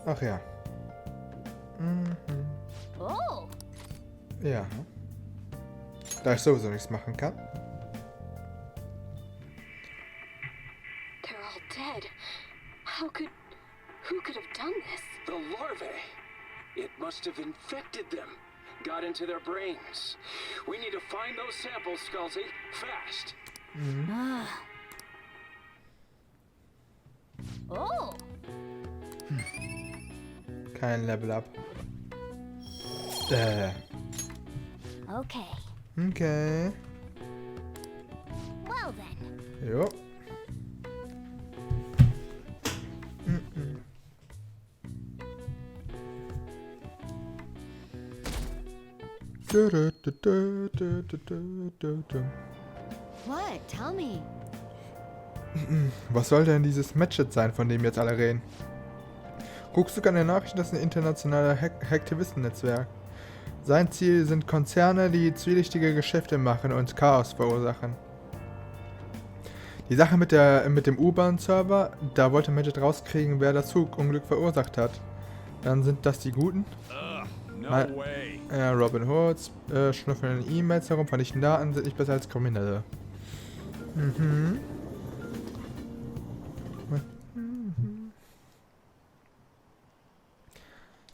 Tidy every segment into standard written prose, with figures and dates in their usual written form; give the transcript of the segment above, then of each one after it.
Ach ja. Mhm. Oh. Ja. Da ich sowieso nichts machen kann. They're all dead. Who could have done this? The larvae. It must have infected them. Got into their brains. We need to find those samples, Skullsy. Fast. Ah. Oh. Kein Level Up. Okay. Okay. Well then. Jo. What? Tell me. Was soll denn dieses Matchet sein, von dem jetzt alle reden? Guckst du keine Nachrichten, das ist ein internationaler Hacktivistennetzwerk. Sein Ziel sind Konzerne, die zwielichtige Geschäfte machen und Chaos verursachen. Die Sache mit dem U-Bahn-Server, da wollte Magic rauskriegen, wer das Zugunglück verursacht hat. Dann sind das die Guten? Robin Hoods, schnüffeln in E-Mails herum, vernichten Daten, sind nicht besser als Kriminelle. Mhm.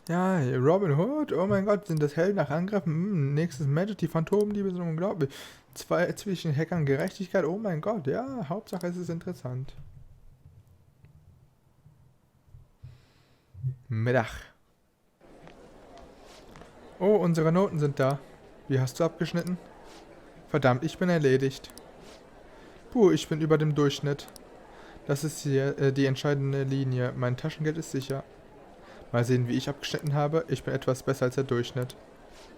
Ja, Robin Hood, oh mein Gott, sind das Helden nach Angriffen? Nächstes Magic, die Phantomdiebe sind unglaublich. Zwischen Hackern Gerechtigkeit, oh mein Gott, ja, Hauptsache es ist interessant. Mittag. Oh, unsere Noten sind da. Wie hast du abgeschnitten? Verdammt, ich bin erledigt. Puh, ich bin über dem Durchschnitt. Das ist hier die entscheidende Linie. Mein Taschengeld ist sicher. Mal sehen, wie ich abgeschnitten habe. Ich bin etwas besser als der Durchschnitt.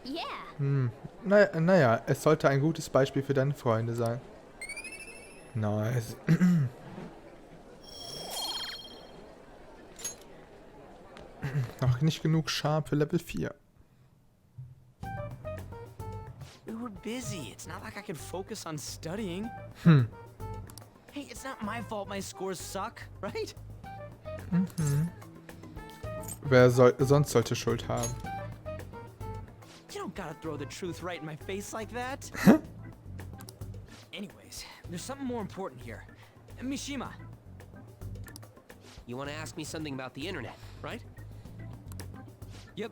Yeah. Naja, es sollte ein gutes Beispiel für deine Freunde sein. Nice. Noch nicht genug Charme für Level 4. We were busy. It's not like I could focus on studying. Hey, it's not my fault my scores suck, right? Wer sonst sollte Schuld haben? You don't gotta throw the truth right in my face like that. Anyways, there's something more important here. Mishima. You want to ask me something about the internet, right? Yep,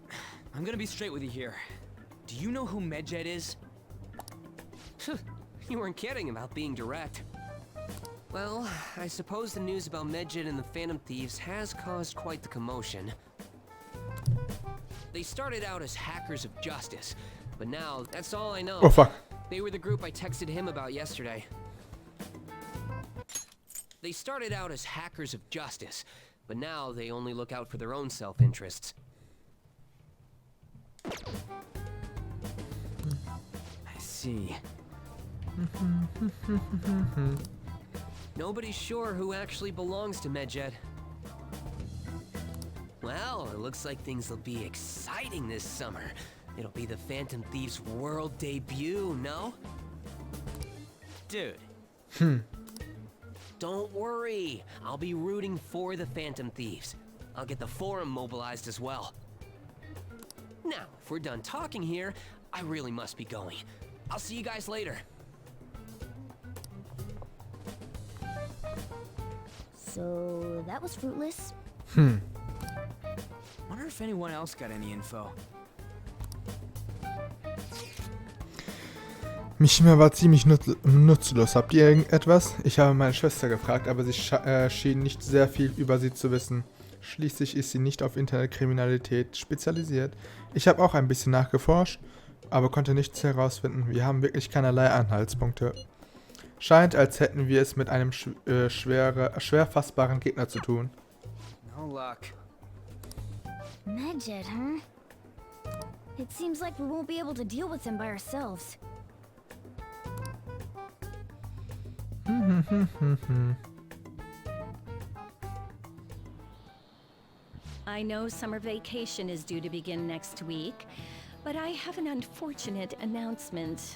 I'm gonna be straight with you here. Do you know who Medjed is? You weren't kidding about being direct. Well, I suppose the news about Medjed and the Phantom Thieves has caused quite the commotion. They started out as hackers of justice, but now that's all I know. Oh fuck. They were the group I texted him about yesterday. They started out as hackers of justice, but now they only look out for their own self-interests. I see. Nobody's sure who actually belongs to Medjed. Well, it looks like things will be exciting this summer. It'll be the Phantom Thieves' world debut, no? Dude. Don't worry, I'll be rooting for the Phantom Thieves. I'll get the forum mobilized as well. Now, if we're done talking here, I really must be going. I'll see you guys later. So that was fruitless. Wonder if anyone else got any info. Mishima war ziemlich nutzlos. Habt ihr irgendetwas? Ich habe meine Schwester gefragt, aber sie schien nicht sehr viel über sie zu wissen. Schließlich ist sie nicht auf Internetkriminalität spezialisiert. Ich habe auch ein bisschen nachgeforscht, aber konnte nichts herausfinden. Wir haben wirklich keinerlei Anhaltspunkte. Scheint, als hätten wir es mit einem schwer fassbaren Gegner zu tun. No luck. Medjed, huh? It seems like we won't be able to deal with him by ourselves. I know summer vacation is due to begin next week, but I have an unfortunate announcement.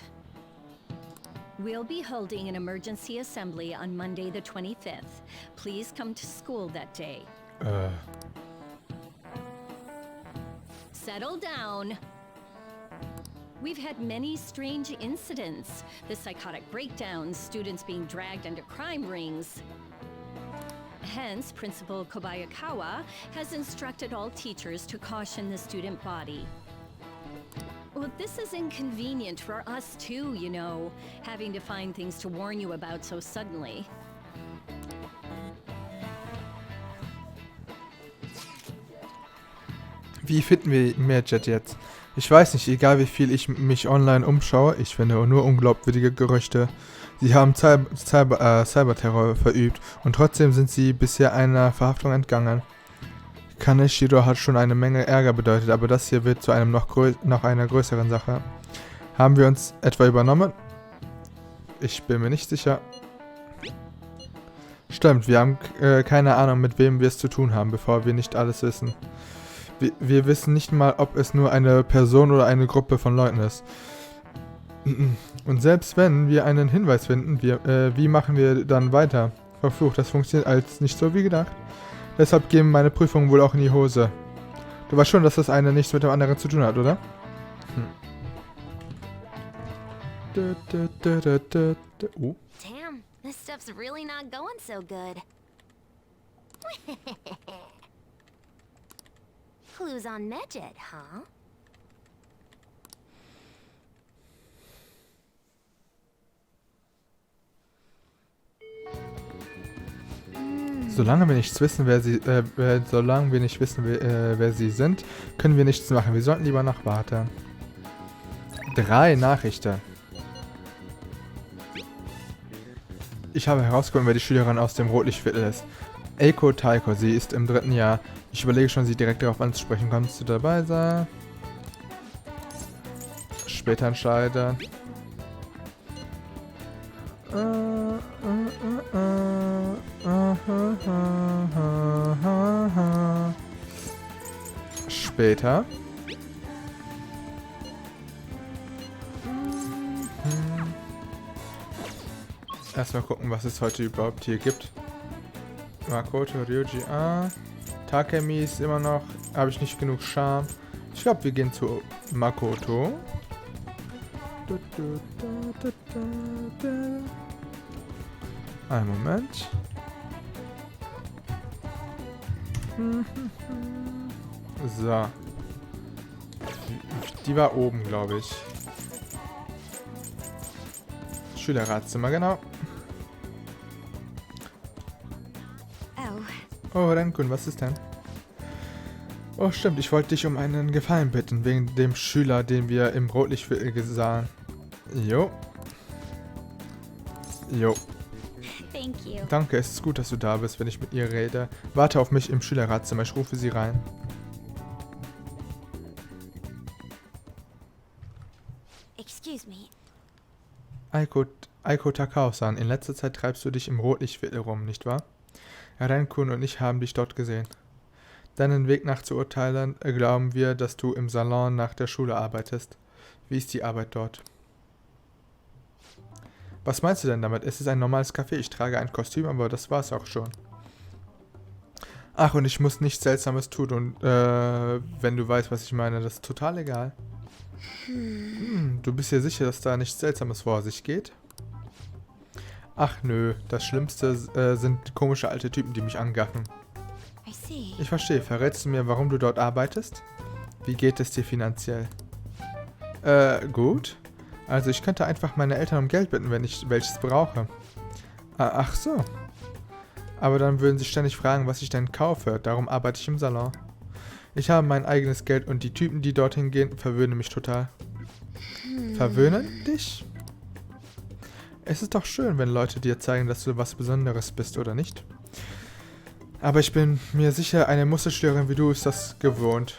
We'll be holding an emergency assembly on Monday the 25th. Please come to school that day. settle down. We've had many strange incidents. The psychotic breakdowns, students being dragged into crime rings. Hence, Principal Kobayakawa has instructed all teachers to caution the student body. Well, this is inconvenient for us too, you know, having to find things to warn you about so suddenly. Wie finden wir Merjet jetzt? Ich weiß nicht, egal wie viel ich mich online umschaue, ich finde nur unglaubwürdige Gerüchte. Sie haben Cyberterror verübt und trotzdem sind sie bisher einer Verhaftung entgangen. Kaneshiro hat schon eine Menge Ärger bedeutet, aber das hier wird zu einem noch einer größeren Sache. Haben wir uns etwa übernommen? Ich bin mir nicht sicher. Stimmt, wir haben keine Ahnung, mit wem wir es zu tun haben, bevor wir nicht alles wissen. Wir wissen nicht mal, ob es nur eine Person oder eine Gruppe von Leuten ist. Und selbst wenn wir einen Hinweis finden, wie machen wir dann weiter? Verflucht, das funktioniert als nicht so wie gedacht. Deshalb gehen meine Prüfungen wohl auch in die Hose. Du weißt schon, dass das eine nichts mit dem anderen zu tun hat, oder? Oh. Damn, this stuff's really not going so good. Clues on Medjet, huh? Solange wir nicht wissen, wer sie sind, können wir nichts machen. Wir sollten lieber noch warten. 3 Nachrichten. Ich habe herausgefunden, wer die Schülerin aus dem Rotlichtviertel ist. Eiko Taiko, sie ist im 3. Jahr. Ich überlege schon, sie direkt darauf anzusprechen. Kannst du dabei sein? Später entscheiden. Später. Erstmal gucken, was es heute überhaupt hier gibt. Makoto, Ryuji, Takemi ist immer noch. Habe ich nicht genug Charme. Ich glaube, wir gehen zu Makoto. Einen Moment. So. Die war oben, glaube ich. Schülerratszimmer, genau. Oh, Renkun, was ist denn? Oh, stimmt, ich wollte dich um einen Gefallen bitten, wegen dem Schüler, den wir im Rotlichtviertel sahen. Jo. Jo. Thank you. Danke, es ist gut, dass du da bist, wenn ich mit ihr rede. Warte auf mich im Schülerratszimmer, ich rufe sie rein. Excuse me. Aiko Takao-san, in letzter Zeit treibst du dich im Rotlichtviertel rum, nicht wahr? Renkun und ich haben dich dort gesehen. Deinen Weg nach zu urteilen, glauben wir, dass du im Salon nach der Schule arbeitest. Wie ist die Arbeit dort? Was meinst du denn damit? Es ist ein normales Café. Ich trage ein Kostüm, aber das war's auch schon. Ach, und ich muss nichts Seltsames tun. Und wenn du weißt, was ich meine, das ist total egal. Du bist dir sicher, dass da nichts Seltsames vor sich geht? Ach nö, das Schlimmste sind komische alte Typen, die mich angaffen. I see. Ich verstehe. Verrätst du mir, warum du dort arbeitest? Wie geht es dir finanziell? Gut. Also ich könnte einfach meine Eltern um Geld bitten, wenn ich welches brauche. Ach so. Aber dann würden sie ständig fragen, was ich denn kaufe. Darum arbeite ich im Salon. Ich habe mein eigenes Geld und die Typen, die dorthin gehen, verwöhnen mich total. Verwöhnen dich? Es ist doch schön, wenn Leute dir zeigen, dass du was Besonderes bist, oder nicht? Aber ich bin mir sicher, eine Musterschülerin wie du ist das gewohnt.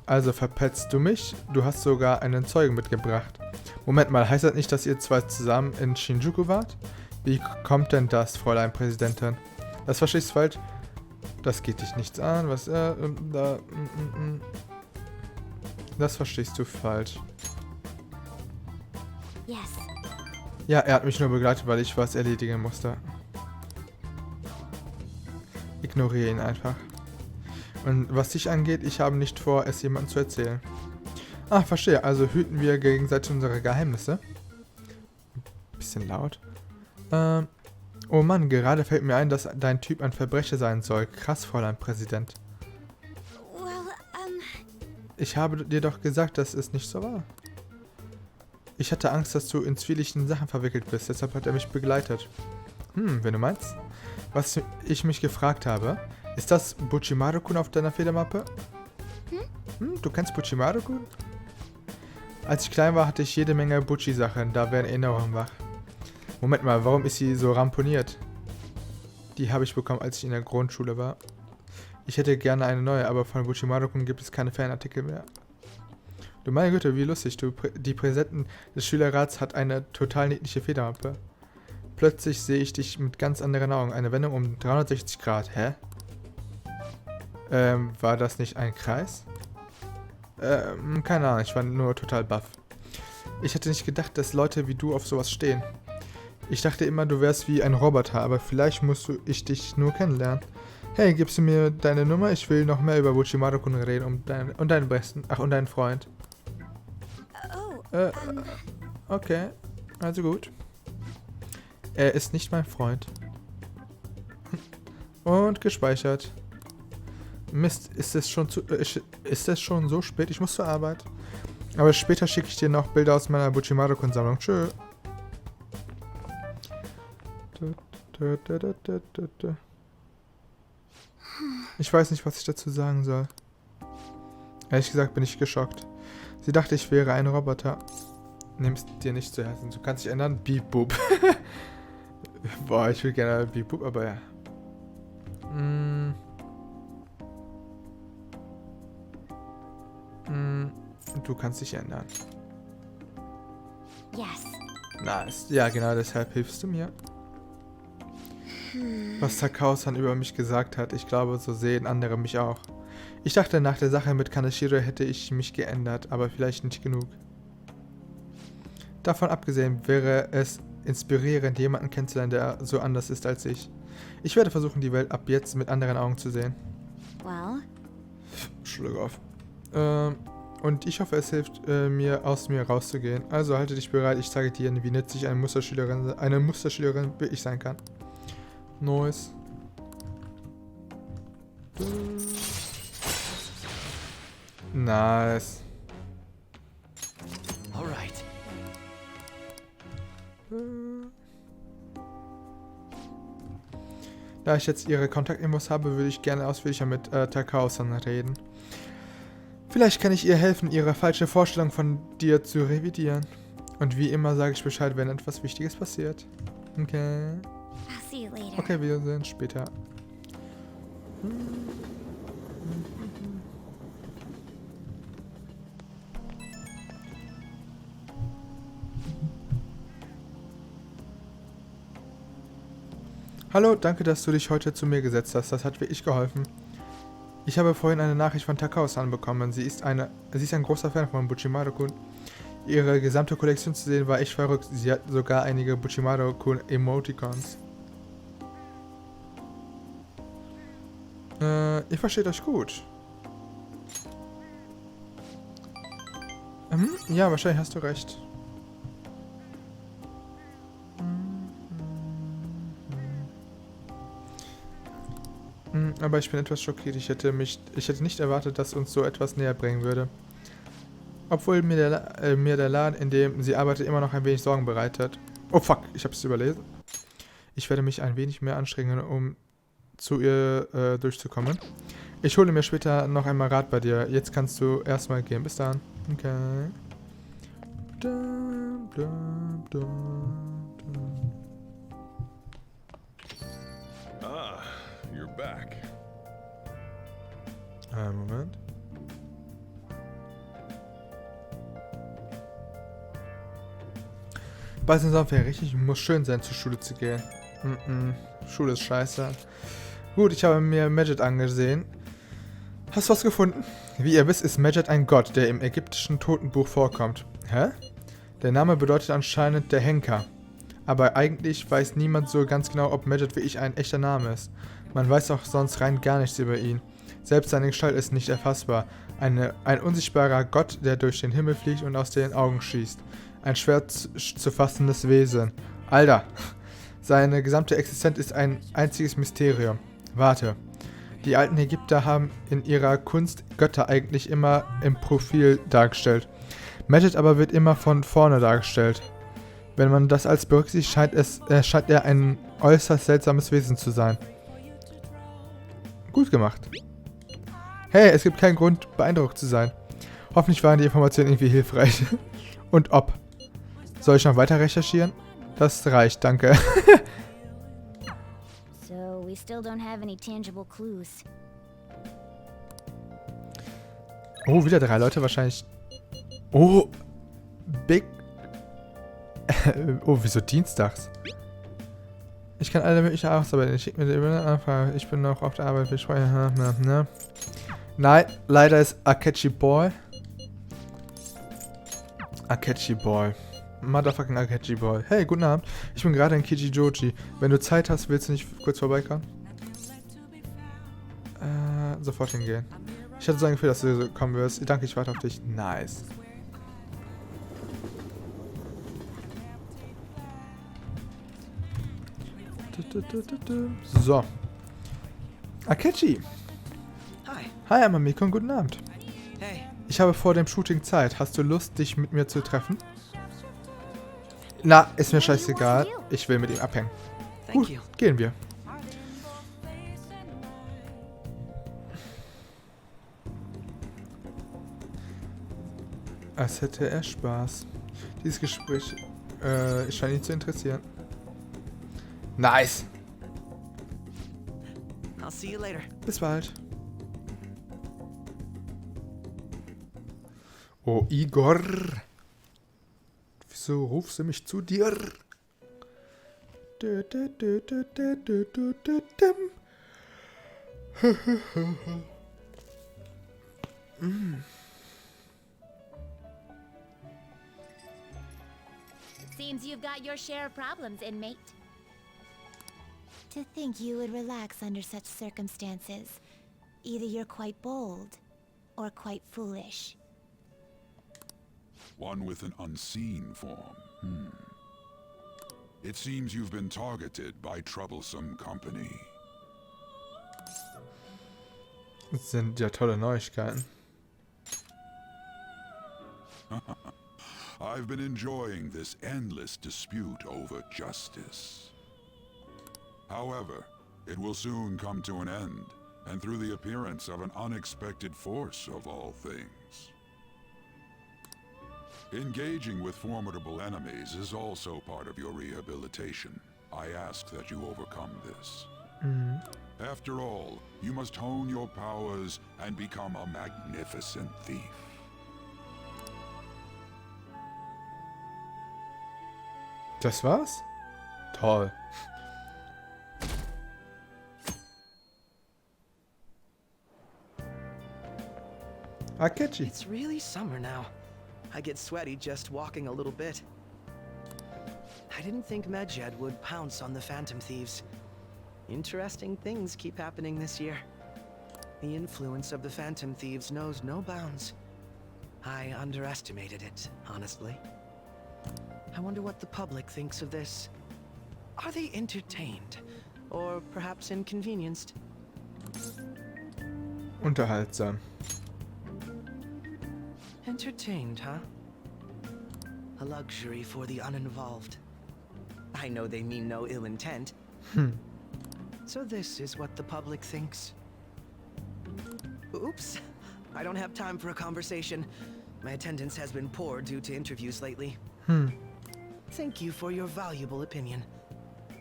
Also verpetzt du mich? Du hast sogar einen Zeugen mitgebracht. Moment mal, heißt das nicht, dass ihr zwei zusammen in Shinjuku wart? Wie kommt denn das, Fräulein Präsidentin? Das verstehst du falsch? Das geht dich nichts an. Was, Das verstehst du falsch. Yes. Ja, er hat mich nur begleitet, weil ich was erledigen musste. Ignoriere ihn einfach. Und was dich angeht, ich habe nicht vor, es jemandem zu erzählen. Ah, verstehe. Also hüten wir gegenseitig unsere Geheimnisse. Bisschen laut. Oh Mann, gerade fällt mir ein, dass dein Typ ein Verbrecher sein soll. Krass, Fräulein Präsident. Ich habe dir doch gesagt, dass es nicht so war. Ich hatte Angst, dass du in zwielichtigen Sachen verwickelt bist, deshalb hat er mich begleitet. Wenn du meinst. Was ich mich gefragt habe, ist das Buchimaru-kun auf deiner Federmappe? Du kennst Buchimaru-kun? Als ich klein war, hatte ich jede Menge Buchi-Sachen, da werden Erinnerungen wach. Moment mal, warum ist sie so ramponiert? Die habe ich bekommen, als ich in der Grundschule war. Ich hätte gerne eine neue, aber von Buchimaru-kun gibt es keine Fanartikel mehr. Du meine Güte, wie lustig, die Präsidentin des Schülerrats hat eine total niedliche Federmappe. Plötzlich sehe ich dich mit ganz anderen Augen. Eine Wendung um 360 Grad. Hä? War das nicht ein Kreis? Keine Ahnung, ich war nur total baff. Ich hätte nicht gedacht, dass Leute wie du auf sowas stehen. Ich dachte immer, du wärst wie ein Roboter, aber vielleicht ich dich nur kennenlernen. Hey, gibst du mir deine Nummer? Ich will noch mehr über Buchimaru-kun reden und deinen Besten. Ach, und deinen Freund. Okay. Also gut. Er ist nicht mein Freund. Und gespeichert. Mist, ist es schon so spät? Ich muss zur Arbeit. Aber später schicke ich dir noch Bilder aus meiner Buchimaru-kun-Sammlung. Tschö. Ich weiß nicht, was ich dazu sagen soll. Ehrlich gesagt bin ich geschockt. Sie dachte, ich wäre ein Roboter. Nimm's dir nicht zu Herzen. Du kannst dich ändern. Beep Boop. Boah, ich will gerne Beep Boop, aber ja. Du kannst dich ändern. Yes. Nice. Ja, genau, deshalb hilfst du mir. Was Takao-san über mich gesagt hat, ich glaube, so sehen andere mich auch. Ich dachte, nach der Sache mit Kaneshiro hätte ich mich geändert, aber vielleicht nicht genug. Davon abgesehen wäre es inspirierend, jemanden kennenzulernen, der so anders ist als ich. Ich werde versuchen, die Welt ab jetzt mit anderen Augen zu sehen. Well? Schluck auf. Und ich hoffe, es hilft mir, aus mir rauszugehen. Also halte dich bereit, ich zeige dir, wie nützlich eine Musterschülerin wie ich sein kann. Nice. Nice. Alright. Da ich jetzt ihre Kontaktinfos habe, würde ich gerne ausführlicher mit Takao-san reden. Vielleicht kann ich ihr helfen, ihre falsche Vorstellung von dir zu revidieren. Und wie immer sage ich Bescheid, wenn etwas Wichtiges passiert. Okay. I'll see you later. Okay, wir sehen uns später. Hallo, danke, dass du dich heute zu mir gesetzt hast. Das hat wirklich geholfen. Ich habe vorhin eine Nachricht von Takao-san bekommen. Sie ist ein großer Fan von Buchimaru-kun. Ihre gesamte Kollektion zu sehen war echt verrückt. Sie hat sogar einige Buchimaru-kun Emoticons. Ihr versteht euch gut. Ja, wahrscheinlich hast du recht. Aber ich bin etwas schockiert. Ich hätte nicht erwartet, dass uns so etwas näher bringen würde. Obwohl mir der Laden, in dem sie arbeitet, immer noch ein wenig Sorgen bereitet. Oh fuck, ich habe es überlesen. Ich werde mich ein wenig mehr anstrengen, um zu ihr durchzukommen. Ich hole mir später noch einmal Rat bei dir. Jetzt kannst du erstmal gehen. Bis dann. Okay. Ah, you're back. Moment. Bald sind Sommerferien, richtig? Muss schön sein, zur Schule zu gehen. Schule ist scheiße. Gut, ich habe mir Medjed angesehen. Hast du was gefunden? Wie ihr wisst, ist Medjed ein Gott, der im ägyptischen Totenbuch vorkommt. Hä? Der Name bedeutet anscheinend der Henker. Aber eigentlich weiß niemand so ganz genau, ob Medjed wirklich ein echter Name ist. Man weiß auch sonst rein gar nichts über ihn. Selbst seine Gestalt ist nicht erfassbar. Ein unsichtbarer Gott, der durch den Himmel fliegt und aus den Augen schießt. Ein schwer zu fassendes Wesen. Alter, seine gesamte Existenz ist ein einziges Mysterium. Warte. Die alten Ägypter haben in ihrer Kunst Götter eigentlich immer im Profil dargestellt. Medjed aber wird immer von vorne dargestellt. Wenn man das als berücksichtigt, scheint er ein äußerst seltsames Wesen zu sein. Gut gemacht. Hey, es gibt keinen Grund, beeindruckt zu sein. Hoffentlich waren die Informationen irgendwie hilfreich. Und ob. Soll ich noch weiter recherchieren? Das reicht, danke. So, we still don't have any tangible clues. Oh, wieder 3 Leute wahrscheinlich. Oh, Big. Oh, wieso dienstags? Ich kann alle möglichen Arbeitsarbeiten. Ich schicke mir die Anfrage. Ich bin noch auf der Arbeit. Wir sprechen. Nein, leider ist Akechi Boy. Akechi Boy. Motherfucking Akechi Boy. Hey, guten Abend. Ich bin gerade in Kichijoji. Wenn du Zeit hast, willst du nicht kurz vorbeikommen? Sofort hingehen. Ich hatte so ein Gefühl, dass du kommen wirst. Danke, ich warte auf dich. Nice. So. Akechi. Hi. Hi, Amamiko, guten Abend. Hey. Ich habe vor dem Shooting Zeit. Hast du Lust, dich mit mir zu treffen? Na, ist mir scheißegal. Ich will mit ihm abhängen. Gut, gehen wir. Als hätte er Spaß. Dieses Gespräch scheint ihn zu interessieren. Nice. I'll see you later. Bis bald. Oh, Igor. Wieso rufst du mich zu dir? Seems you've got your share of problems, inmate. To think you would relax under such circumstances. Either you're quite bold, or quite foolish. One with an unseen form. It seems you've been targeted by troublesome company. Das sind ja tolle Neuigkeiten. I've been enjoying this endless dispute over justice. However, it will soon come to an end, and through the appearance of an unexpected force of all things. Engaging with formidable enemies is also part of your rehabilitation. I ask that you overcome this. After all, you must hone your powers and become a magnificent thief. Das war's? Toll. Akechi. It's really summer now. I get sweaty just walking a little bit. I didn't think Medjed would pounce on the Phantom Thieves. Interesting things keep happening this year. The influence of the Phantom Thieves knows no bounds. I underestimated it, honestly. I wonder what the public thinks of this. Are they entertained? Or perhaps inconvenienced? Unterhaltsam. Entertained, huh? A luxury for the uninvolved. I know they mean no ill intent. So this is what the public thinks. Oops. I don't have time for a conversation. My attendance has been poor due to interviews lately. Thank you for your valuable opinion.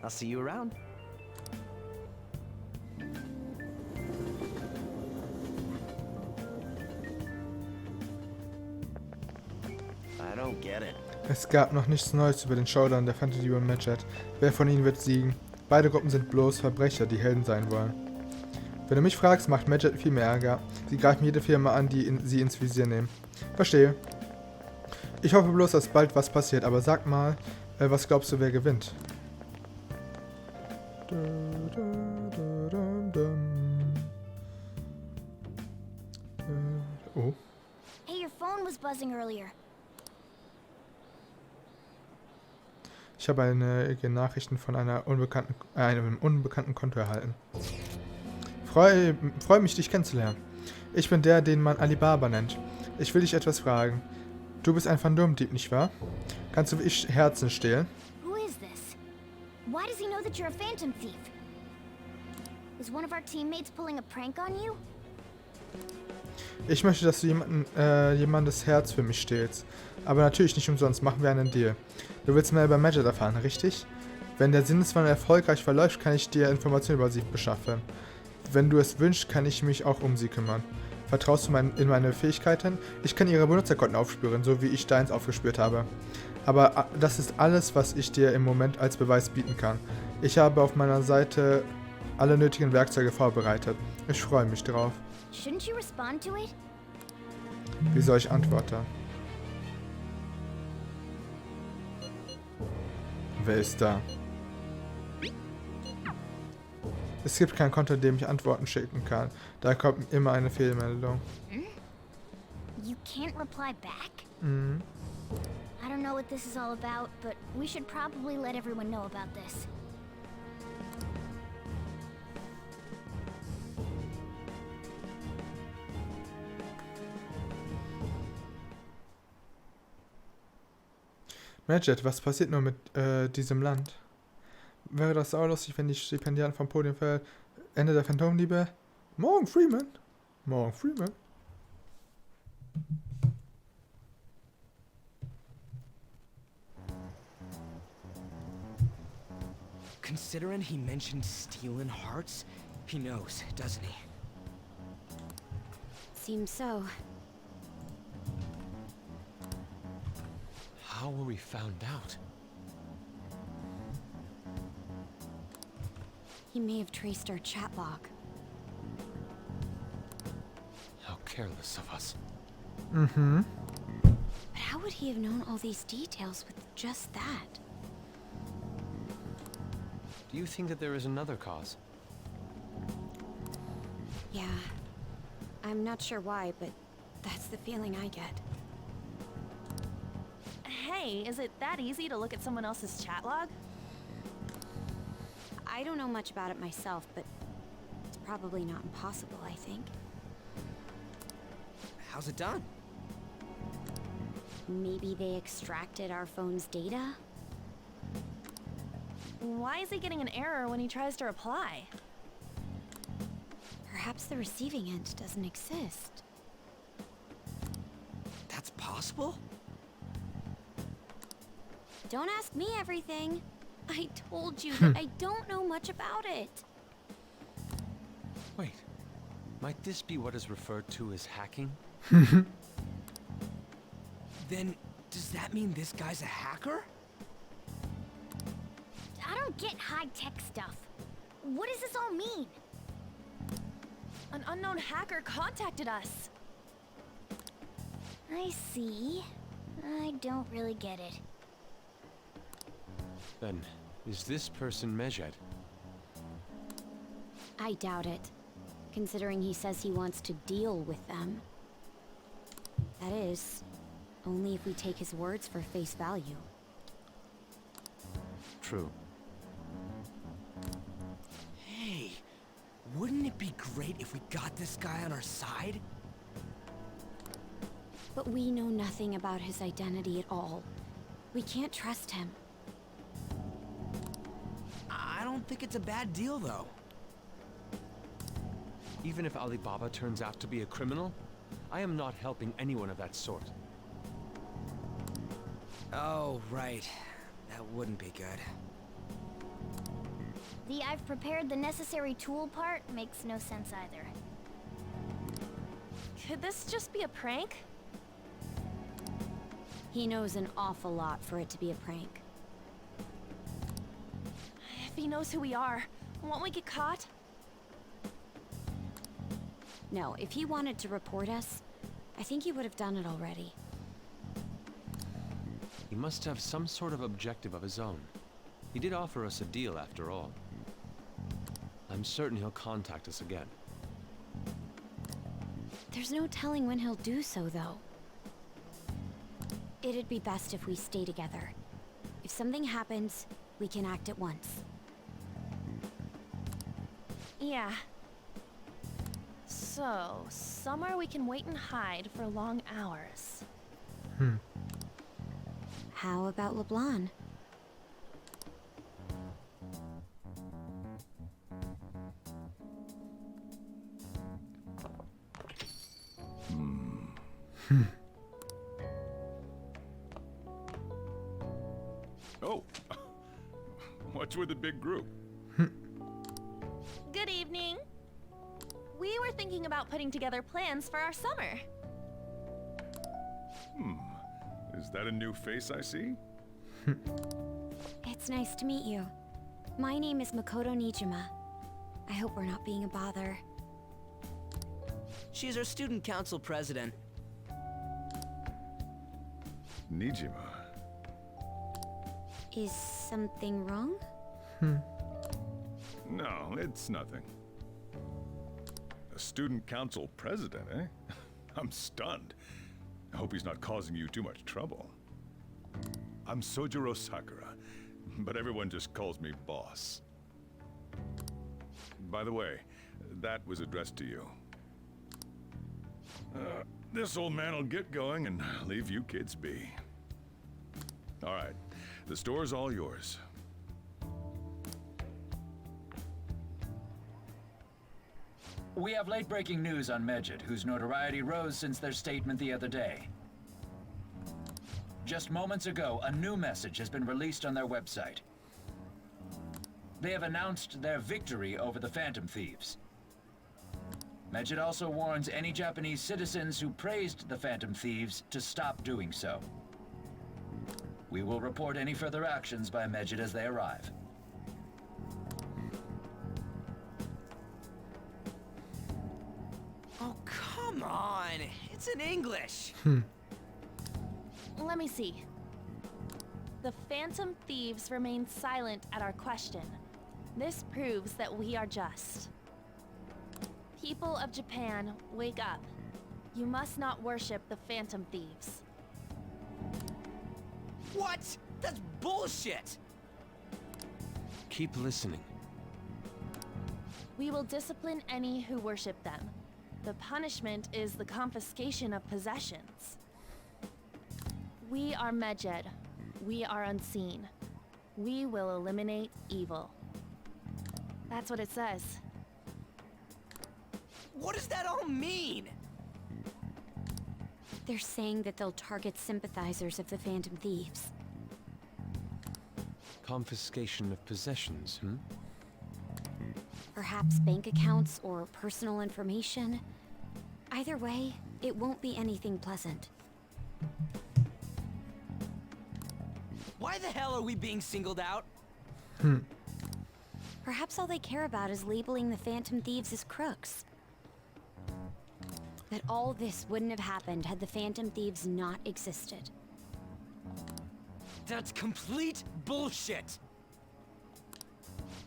I'll see you around. I don't get it. Es gab noch nichts Neues über den Showdown der Fantasy und Medjed. Wer von ihnen wird siegen? Beide Gruppen sind bloß Verbrecher, die Helden sein wollen. Wenn du mich fragst, macht Medjed viel mehr Ärger. Sie greifen jede Firma an, die sie ins Visier nehmen. Verstehe. Ich hoffe bloß, dass bald was passiert, aber sag mal, was glaubst du, wer gewinnt? Oh. Hey, your phone was buzzing earlier. Ich habe einige Nachrichten von einem unbekannten Konto erhalten. Freu mich, dich kennenzulernen. Ich bin der, den man Alibaba nennt. Ich will dich etwas fragen. Du bist ein Phantomdieb, nicht wahr? Kannst du wie ich Herzen stehlen? Who is this? Why does he know that you're a phantom thief? Is one of our teammates pulling a prank on you? Ich möchte, dass du jemandes Herz für mich stehlst. Aber natürlich nicht umsonst. Machen wir einen Deal. Du willst mehr über Majed erfahren, richtig? Wenn der Sinneswandel erfolgreich verläuft, kann ich dir Informationen über sie beschaffen. Wenn du es wünschst, kann ich mich auch um sie kümmern. Vertraust du in meine Fähigkeiten? Ich kann ihre Benutzerkonten aufspüren, so wie ich deins aufgespürt habe. Aber das ist alles, was ich dir im Moment als Beweis bieten kann. Ich habe auf meiner Seite alle nötigen Werkzeuge vorbereitet. Ich freue mich drauf. Shouldn't you respond to it? Wie soll ich antworten? Wer ist da? Es gibt kein Konto, dem ich Antworten schicken kann. Da kommt immer eine Fehlmeldung. You can't reply back? Mhm. I don't know what this is all about, but we should probably let everyone know about this. Majed, was passiert nur mit diesem Land? Wäre das auch lustig, wenn die Stipendiaten vom Podium fällt? Ende der Phantomliebe? Morgen Freeman? Morgen Freeman? Considering he mentioned stealing hearts, he knows, doesn't he? Seems so. How were we found out? He may have traced our chat log. How careless of us. Mhm. But how would he have known all these details with just that? Do you think that there is another cause? Yeah. I'm not sure why, but that's the feeling I get. Hey, is it that easy to look at someone else's chat log? I don't know much about it myself, but it's probably not impossible, I think. How's it done? Maybe they extracted our phone's data? Why is he getting an error when he tries to reply? Perhaps the receiving end doesn't exist. That's possible? Don't ask me everything. I told you that I don't know much about it. Wait, might this be what is referred to as hacking? Then, does that mean this guy's a hacker? I don't get high-tech stuff. What does this all mean? An unknown hacker contacted us. I see. I don't really get it. Then, is this person Majed? I doubt it, considering he says he wants to deal with them. That is, only if we take his words for face value. True. Hey, wouldn't it be great if we got this guy on our side? But we know nothing about his identity at all. We can't trust him. I don't think it's a bad deal, though. Even if Alibaba turns out to be a criminal, I am not helping anyone of that sort. Oh, right. That wouldn't be good. The "I've prepared the necessary tool" part makes no sense either. Could this just be a prank? He knows an awful lot for it to be a prank. If he knows who we are, won't we get caught? No, if he wanted to report us, I think he would have done it already. He must have some sort of objective of his own. He did offer us a deal after all. I'm certain he'll contact us again. There's no telling when he'll do so, though. It'd be best if we stay together. If something happens, we can act at once. Yeah. So, somewhere we can wait and hide for long hours. How about LeBlanc? Oh, what's with the big group? Good evening. We were thinking about putting together plans for our summer. Is that a new face I see? It's nice to meet you. My name is Makoto Nijima. I hope we're not being a bother. She's our student council president. Nijima. Is something wrong? No, it's nothing. A student council president, eh? I'm stunned. I hope he's not causing you too much trouble. I'm Sojiro Sakura, but everyone just calls me boss. By the way, that was addressed to you. This old man will get going and leave you kids be. All right, the store's all yours. We have late-breaking news on Medjed, whose notoriety rose since their statement the other day. Just moments ago, a new message has been released on their website. They have announced their victory over the Phantom Thieves. Medjed also warns any Japanese citizens who praised the Phantom Thieves to stop doing so. We will report any further actions by Medjed as they arrive. Oh, come on! It's in English! Let me see. The Phantom Thieves remain silent at our question. This proves that we are just. People of Japan, wake up. You must not worship the Phantom Thieves. What? That's bullshit! Keep listening. We will discipline any who worship them. The punishment is the confiscation of possessions. We are Medjed. We are unseen. We will eliminate evil. That's what it says. What does that all mean? They're saying that they'll target sympathizers of the Phantom Thieves. Confiscation of possessions, Perhaps bank accounts or personal information. Either way, it won't be anything pleasant. Why the hell are we being singled out? Perhaps all they care about is labeling the Phantom Thieves as crooks. That all this wouldn't have happened had the Phantom Thieves not existed. That's complete bullshit!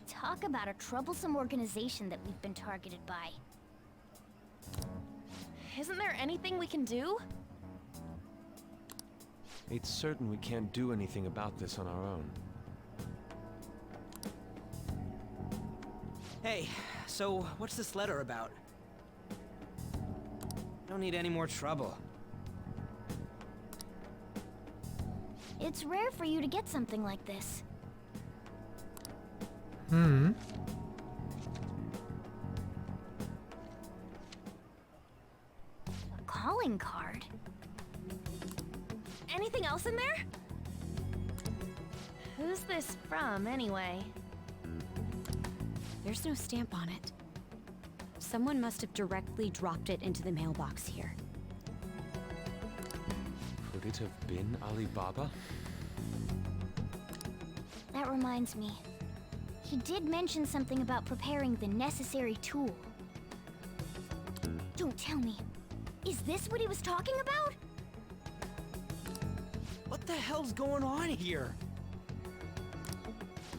Talk about a troublesome organization that we've been targeted by. Isn't there anything we can do? It's certain we can't do anything about this on our own. Hey, so what's this letter about? Don't need any more trouble. It's rare for you to get something like this. Hmm. A calling card? Anything else in there? Who's this from, anyway? There's no stamp on it. Someone must have directly dropped it into the mailbox here. Could it have been Alibaba? That reminds me. He did mention something about preparing the necessary tool. Don't tell me. Is this what he was talking about? What the hell's going on here?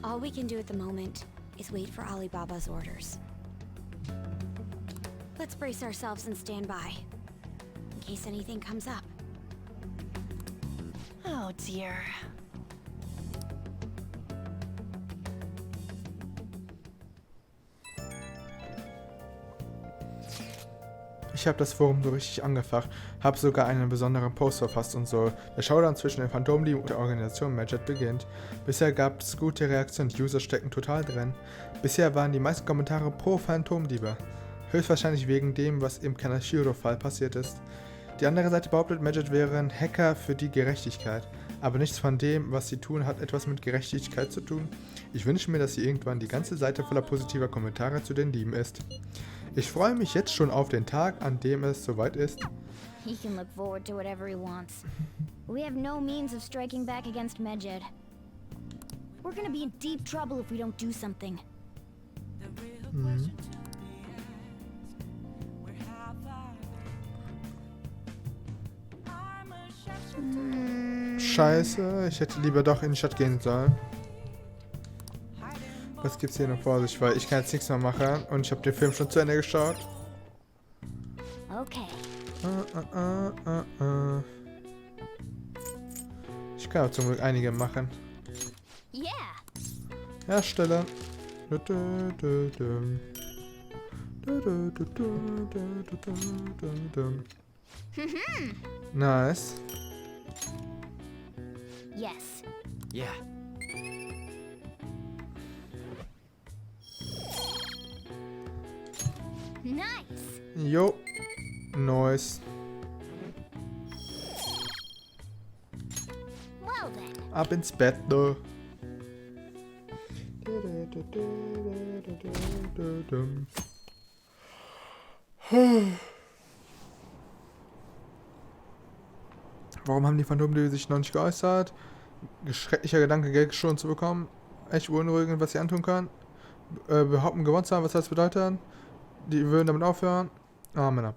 All we can do at the moment is wait for Alibaba's orders. Let's brace ourselves and stand by. in case anything comes up. Oh dear. Ich habe das Forum so richtig angefacht, habe sogar einen besonderen Post verfasst und so. Der Showdown zwischen den Phantomdieben und der Organisation Medjed beginnt. Bisher gab es gute Reaktionen, die User stecken total drin. Bisher waren die meisten Kommentare pro Phantomdiebe. Höchstwahrscheinlich wegen dem, was im Kanashiro-Fall passiert ist. Die andere Seite behauptet, Medjed wären Hacker für die Gerechtigkeit. Aber nichts von dem, was sie tun, hat etwas mit Gerechtigkeit zu tun. Ich wünsche mir, dass sie irgendwann die ganze Seite voller positiver Kommentare zu den Dieben ist. Ich freue mich jetzt schon auf den Tag, an dem es soweit ist. He can look forward to whatever he wants. We have no means of striking back against Medjed. We're gonna be in deep trouble if we don't do something. Scheiße, ich hätte lieber doch in die Stadt gehen sollen. Was gibt's hier noch vor sich? Weil ich kann jetzt nichts mehr machen und ich habe den Film schon zu Ende geschaut. Okay. Ich kann auch zum Glück einige machen. Yeah. Herstellen. Nice. Yes. Yeah. Nice. Jo. Nice. Well then. Ab ins Bett, du. Warum haben die Phantomdiebe sich noch nicht geäußert? Schrecklicher Gedanke, Geld gestohlen zu bekommen. Echt beunruhigend, was sie antun kann. Behaupten, gewonnen zu haben, was das bedeutet? Die würden damit aufhören. Ah, Männer.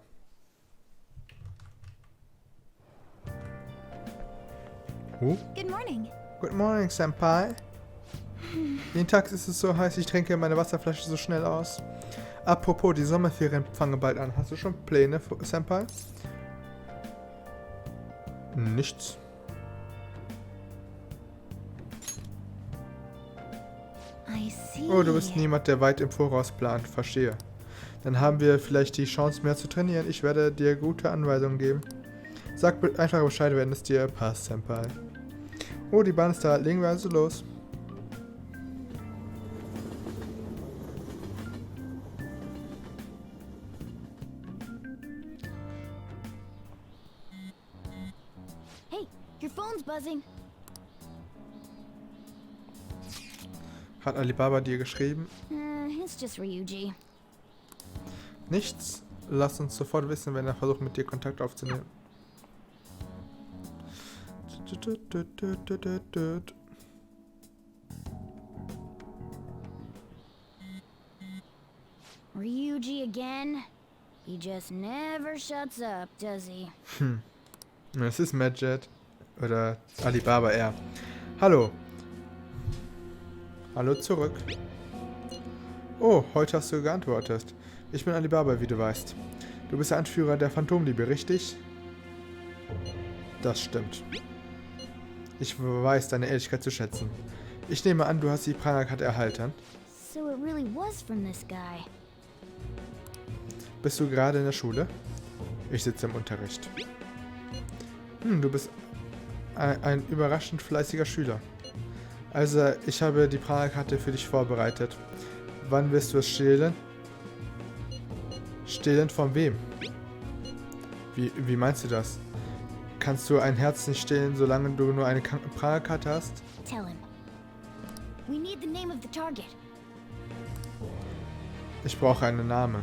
Good morning. Good morning, Senpai. Jeden Tag ist es so heiß, ich trinke meine Wasserflasche so schnell aus. Apropos, die Sommerferien fangen bald an. Hast du schon Pläne, Senpai? Nichts. I see. Oh, du bist niemand, der weit im Voraus plant. Verstehe. Dann haben wir vielleicht die Chance, mehr zu trainieren. Ich werde dir gute Anweisungen geben. Sag einfach Bescheid, wenn es dir passt, Senpai. Oh, die Bahn ist da. Legen wir also los. Hey, your phone's buzzing. Hat Alibaba dir geschrieben? It's just Ryuji. Nichts. Lass uns sofort wissen, wenn er versucht, mit dir Kontakt aufzunehmen. Ryuji again? He just never shuts up, does he? Es ist Medjed. Oder Alibaba eher. Hallo. Hallo zurück. Oh, heute hast du geantwortet. Ich bin Alibaba, wie du weißt. Du bist der Anführer der Phantomdiebe, richtig? Das stimmt. Ich weiß deine Ehrlichkeit zu schätzen. Ich nehme an, du hast die Prana-Karte erhalten. So it really was from this guy. Bist du gerade in der Schule? Ich sitze im Unterricht. Du bist ein überraschend fleißiger Schüler. Also, ich habe die Prana-Karte für dich vorbereitet. Wann wirst du es stehlen? Stehlen von wem? Wie meinst du das? Kannst du ein Herz nicht stehlen, solange du nur eine Prana-Karte hast? Tell him. We need the name of the target. Ich brauche einen Namen.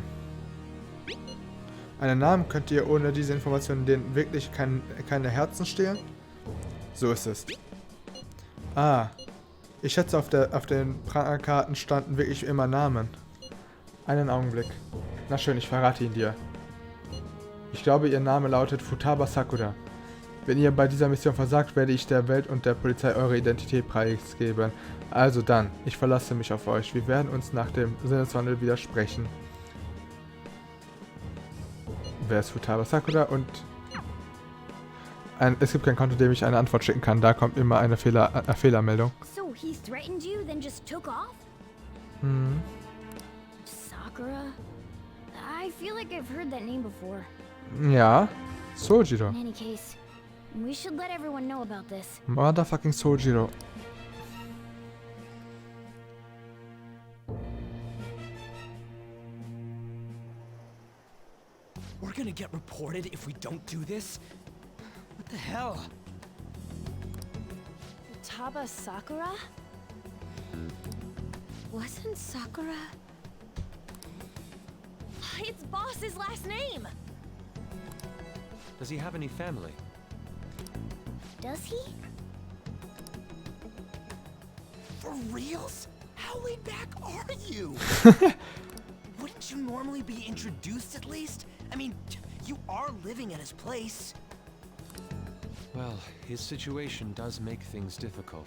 Einen Namen könnt ihr ohne diese Informationen den wirklich keine Herzen stehlen? So ist es. Ah. Ich schätze, auf den Prana-Karten standen wirklich immer Namen. Einen Augenblick. Na schön, ich verrate ihn dir. Ich glaube, ihr Name lautet Futabas Sakura. Wenn ihr bei dieser Mission versagt, werde ich der Welt und der Polizei eure Identität preisgeben. Also dann, ich verlasse mich auf euch. Wir werden uns nach dem Sinneswandel widersprechen. Wer ist Futabas Sakura und Es gibt kein Konto, dem ich eine Antwort schicken kann. Da kommt immer eine Fehlermeldung. So he threatened you, then just took off? Mhm. Sakura? I feel like I've heard that name before. Ja. Sojiro. In any case, we should let everyone know about this. Motherfucking Sojiro. We're gonna get reported if we don't do this? What the hell? Futaba Sakura? Wasn't Sakura? It's Boss's last name! Does he have any family? Does he? For reals? How laid back are you? Wouldn't you normally be introduced at least? I mean, you are living at his place. Well, his situation does make things difficult.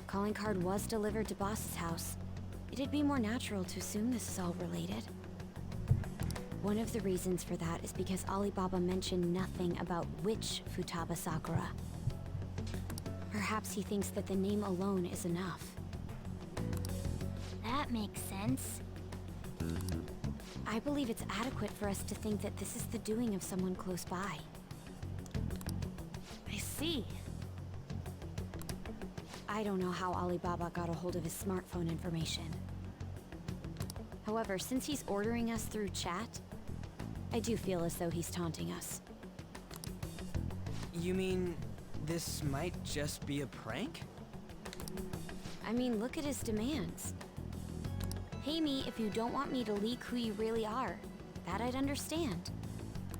Calling card was delivered to Boss's house. It'd be more natural to assume this is all related. One of the reasons for that is because Alibaba mentioned nothing about which Futaba Sakura. Perhaps he thinks that the name alone is enough. That makes sense. I believe it's adequate for us to think that this is the doing of someone close by. I see. I don't know how Alibaba got a hold of his smartphone information. However, since he's ordering us through chat, I do feel as though he's taunting us. You mean this might just be a prank? I mean, look at his demands. Pay me if you don't want me to leak who you really are. That I'd understand.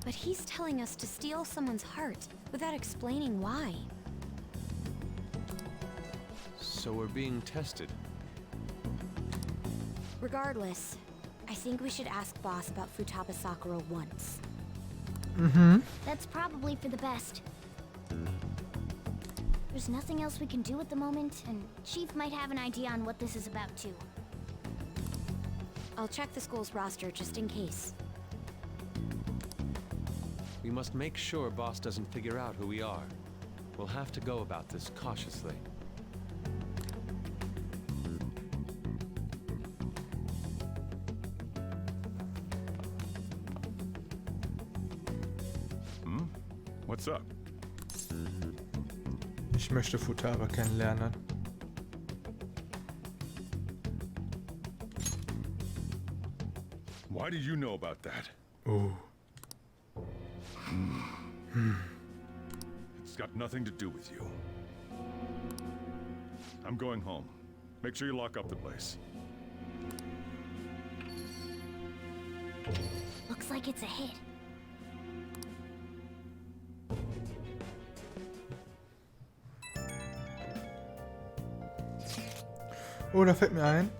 But he's telling us to steal someone's heart without explaining why. So we're being tested. Regardless, I think we should ask Boss about Futaba Sakura once. Mm-hmm. That's probably for the best. There's nothing else we can do at the moment, and Chief might have an idea on what this is about too. I'll check the school's roster just in case. We must make sure Boss doesn't figure out who we are. We'll have to go about this cautiously. What's up? Ich möchte Futaba kennenlernen. Why do you know about that? Oh. It's got nothing to do with you. I'm going home. Make sure you lock up the place. Looks like it's a hit. Oh, da fällt mir ein.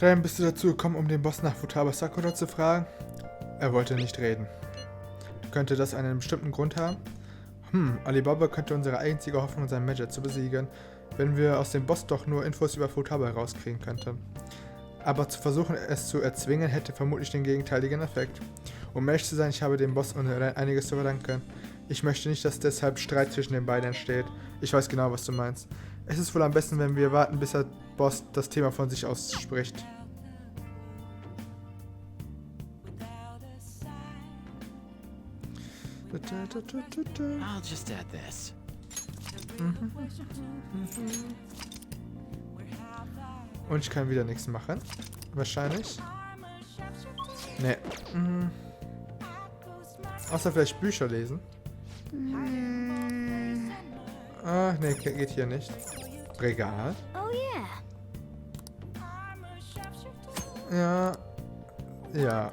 Ren, bist du dazu gekommen, um den Boss nach Futaba Sakura zu fragen? Er wollte nicht reden. Könnte das einen bestimmten Grund haben? Alibaba könnte unsere einzige Hoffnung sein, Magic zu besiegen, wenn wir aus dem Boss doch nur Infos über Futaba herauskriegen könnten. Aber zu versuchen, es zu erzwingen, hätte vermutlich den gegenteiligen Effekt. Um ehrlich zu sein, ich habe dem Boss und Ren einiges zu verdanken. Ich möchte nicht, dass deshalb Streit zwischen den beiden entsteht. Ich weiß genau, was du meinst. Es ist wohl am besten, wenn wir warten, bis der Boss das Thema von sich aus spricht. I'll just add this. Und ich kann wieder nichts machen. Wahrscheinlich. Nee. Außer vielleicht Bücher lesen. Ah, nee, geht hier nicht. Regal. Oh Ja. yeah. Ja.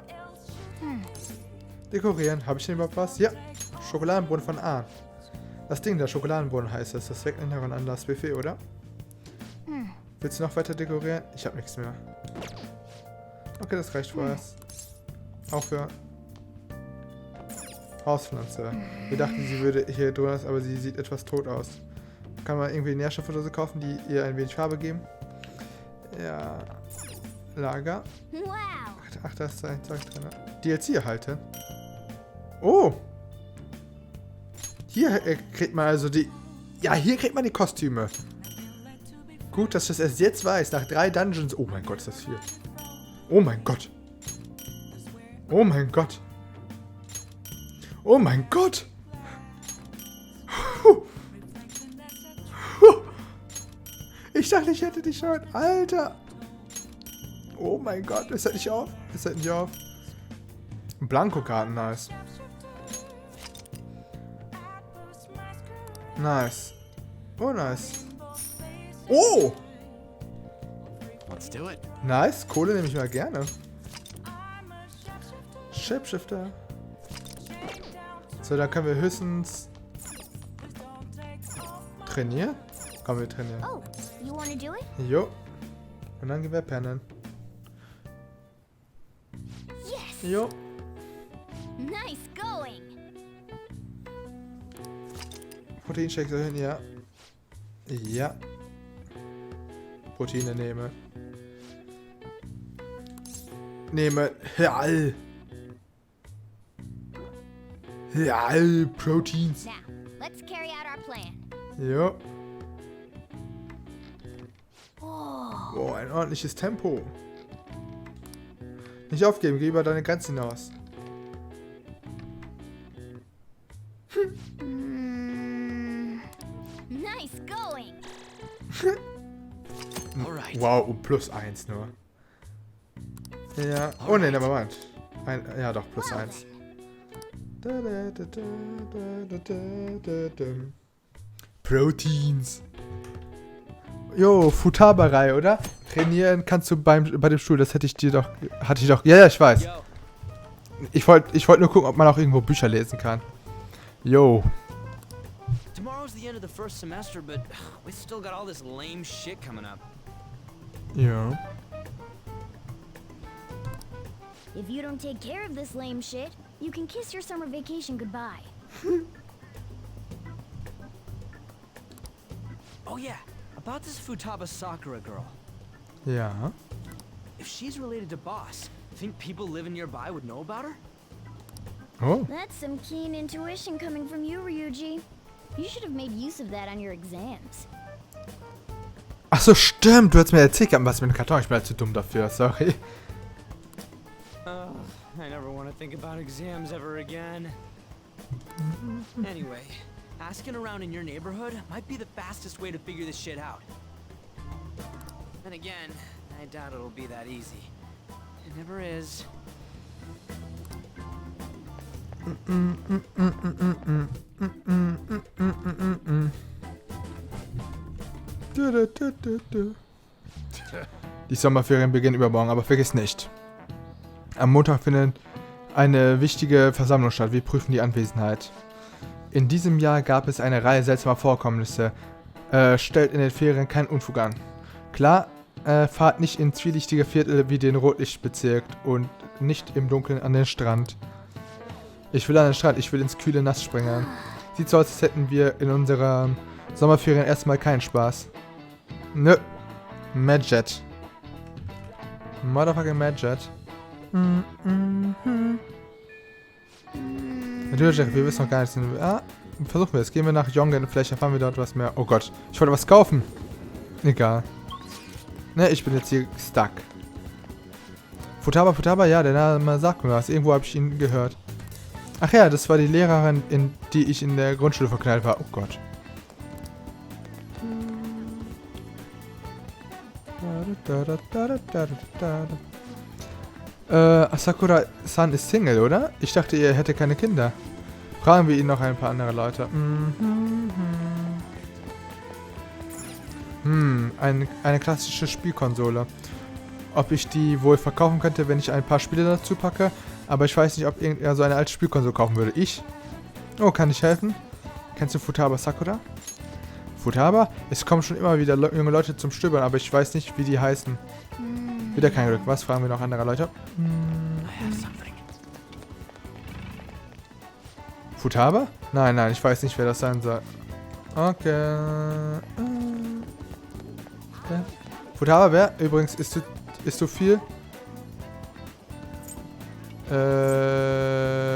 Dekorieren. Habe ich denn überhaupt was? Ja. Schokoladenbrunnen von A. Das Ding, der Schokoladenbrunnen heißt es. Das Erinnern an das Buffet, oder? Willst du noch weiter dekorieren? Ich habe nichts mehr. Okay, das reicht vorerst. Auch für Hauspflanze. Wir dachten, sie würde hier drin, aber sie sieht etwas tot aus. Kann man irgendwie Nährstoffe oder so kaufen, die ihr ein wenig Farbe geben? Ja. Lager. Wow. Ach, da ist ein Zeug drin. DLC erhalten. Oh! Hier kriegt man also die... Ja, hier kriegt man die Kostüme. Gut, dass ich das erst jetzt weiß. Nach 3 Dungeons... Oh mein Gott, ist das viel. Oh mein Gott. Oh mein Gott. Oh mein Gott. Ich dachte, ich hätte die schon. Alter. Oh mein Gott. Es hört nicht auf. Es hört nicht auf. Blankokarten, nice. Nice. Oh, nice. Oh! Let's do it. Nice. Kohle nehme ich mal gerne. Shapeshifter. So, dann können wir höchstens trainieren. Komm, wir trainieren. Oh, you wanna do it? Jo. Und dann gehen wir pennen. Yes! Jo. Nice going! Proteinshake soll hin, ja. Ja. Proteine nehme. Nehme. Ja. Ja, Proteins. Now, let's carry out our plan. Jo. Oh, Oh, ein ordentliches Tempo. Nicht aufgeben, geh über deine Grenzen hinaus. nice going! Alright. Wow, um +1 nur. Ja. Oh ne, nevermind. Ja doch, +1. Proteins. Jo, Futaberei, oder? Trainieren kannst du bei dem Stuhl, das hatte ich doch. Ja, ich weiß. Ich wollte nur gucken, ob man auch irgendwo Bücher lesen kann. Jo. Tomorrow's the end of the first semester, but we still got all this lame shit coming up. Ja. If you don't take care of this lame shit, you can kiss your summer vacation goodbye. Oh yeah, about this Futabas Sakura girl. Ja. If she's related to Boss, think people living nearby would know about her? Oh. That's some keen intuition coming from you, Ryuji. You should have made use of that on your exams. Ach so, stimmt. Du hast mir erzählt, was mit dem Karton. Ich bin halt zu dumm dafür. Sorry. I never want to think about exams ever again. Anyway, asking around in your neighborhood might be the fastest way to figure this shit out. Then again, I doubt it'll be that easy. It never is. Die Sommerferien beginnen übermorgen, aber vergiss nicht. Am Montag findet eine wichtige Versammlung statt. Wir prüfen die Anwesenheit. In diesem Jahr gab es eine Reihe seltsamer Vorkommnisse. Stellt in den Ferien keinen Unfug an. Klar, fahrt nicht in zwielichtige Viertel wie den Rotlichtbezirk und nicht im Dunkeln an den Strand. Ich will an den Strand, ich will ins kühle Nass springen. Sieht so aus, als hätten wir in unserer Sommerferien erstmal keinen Spaß. Nö. Madjet. Motherfucking Madjet. Natürlich, wir wissen noch gar nichts. Versuchen wir es. Gehen wir nach Jongen, vielleicht erfahren wir dort was mehr. Oh Gott, ich wollte was kaufen. Egal. Ne, ich bin jetzt hier stuck. Futaba, ja, der Name sagt mir was. Irgendwo habe ich ihn gehört. Ach ja, das war die Lehrerin, in die ich in der Grundschule verknallt war. Oh Gott. Sakura-san ist Single, oder? Ich dachte, ihr hättet keine Kinder. Fragen wir ihn noch ein paar andere Leute. Eine klassische Spielkonsole. Ob ich die wohl verkaufen könnte, wenn ich ein paar Spiele dazu packe. Aber ich weiß nicht, ob irgendwer so eine alte Spielkonsole kaufen würde. Ich? Oh, kann ich helfen? Kennst du Futaba Sakura? Futaba? Es kommen schon immer wieder junge Leute zum Stöbern, aber ich weiß nicht, wie die heißen. Wieder kein Glück. Was fragen wir noch andere Leute? Futaba? Nein, ich weiß nicht, wer das sein soll. Okay. Futaba, wer? Übrigens, isst du viel?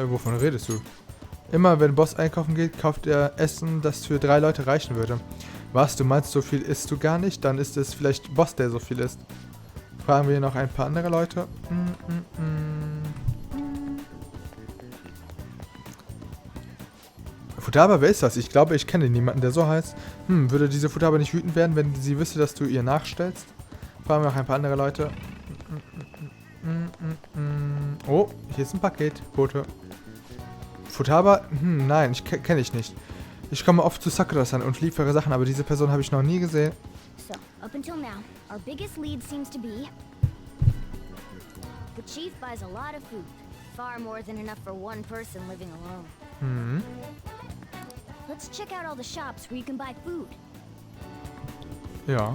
Wovon redest du? Immer wenn Boss einkaufen geht, kauft er Essen, das für 3 Leute reichen würde. Was, du meinst, so viel isst du gar nicht? Dann ist es vielleicht Boss, der so viel isst. Fragen wir noch ein paar andere Leute. Futaba, wer ist das? Ich glaube, ich kenne niemanden, der so heißt. Würde diese Futaba nicht wütend werden, wenn sie wüsste, dass du ihr nachstellst? Fragen wir noch ein paar andere Leute. Oh, hier ist ein Paket. Bote. Futaba? Nein, kenne ich nicht. Ich komme oft zu Sakura-san und liefere Sachen, aber diese Person habe ich noch nie gesehen. So, up until now, our biggest lead seems to be... The chief buys a lot of food. Far more than enough for one person living alone. Let's check out all the shops where you can buy food. Ja.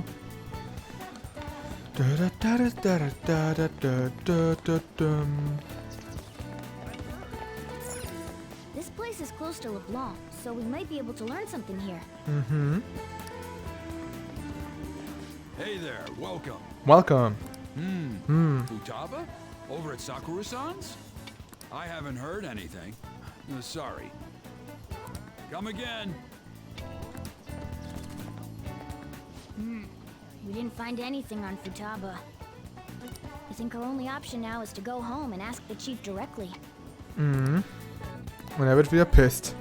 This place is close to LeBlanc, so we might be able to learn something here. Hey there, welcome. Welcome. Futaba? Over at Sakura-san's? I haven't heard anything. Sorry. Come again. We didn't find anything on Futaba. I think our only option now is to go home and ask the chief directly. Und er wird wieder pisst.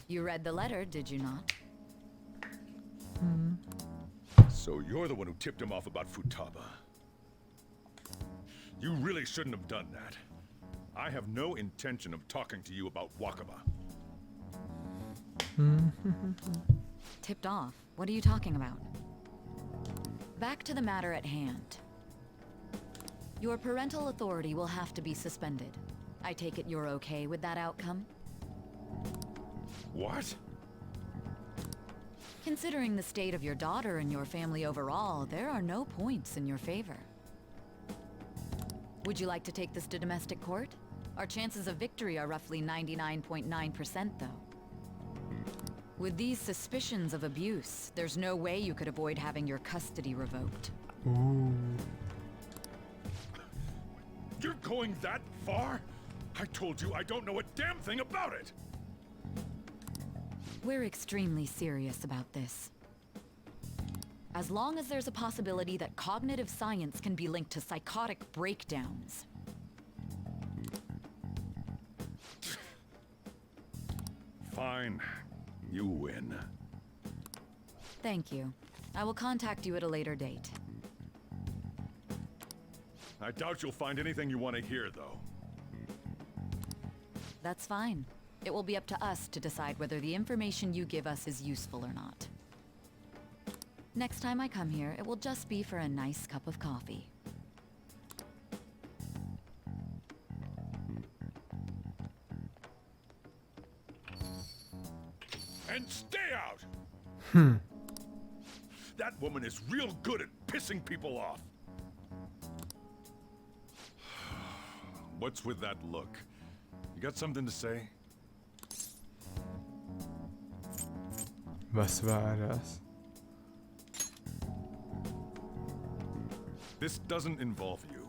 You read the letter, did you not? So you're the one who tipped him off about Futaba. You really shouldn't have done that. I have no intention of talking to you about Wakaba. Tipped off? What are you talking about? Back to the matter at hand. Your parental authority will have to be suspended. I take it you're okay with that outcome? What? Considering the state of your daughter and your family overall, there are no points in your favor. Would you like to take this to domestic court? Our chances of victory are roughly 99.9%, though. With these suspicions of abuse, there's no way you could avoid having your custody revoked. Ooh. You're going that far? I told you I don't know a damn thing about it! We're extremely serious about this. As long as there's a possibility that cognitive science can be linked to psychotic breakdowns. Fine. You win. Thank you. I will contact you at a later date. I doubt you'll find anything you want to hear, though. That's fine. It will be up to us to decide whether the information you give us is useful or not. Next time I come here, it will just be for a nice cup of coffee. And stay out! That woman is real good at pissing people off. What's with that look? You got something to say? Was war das? This doesn't involve you.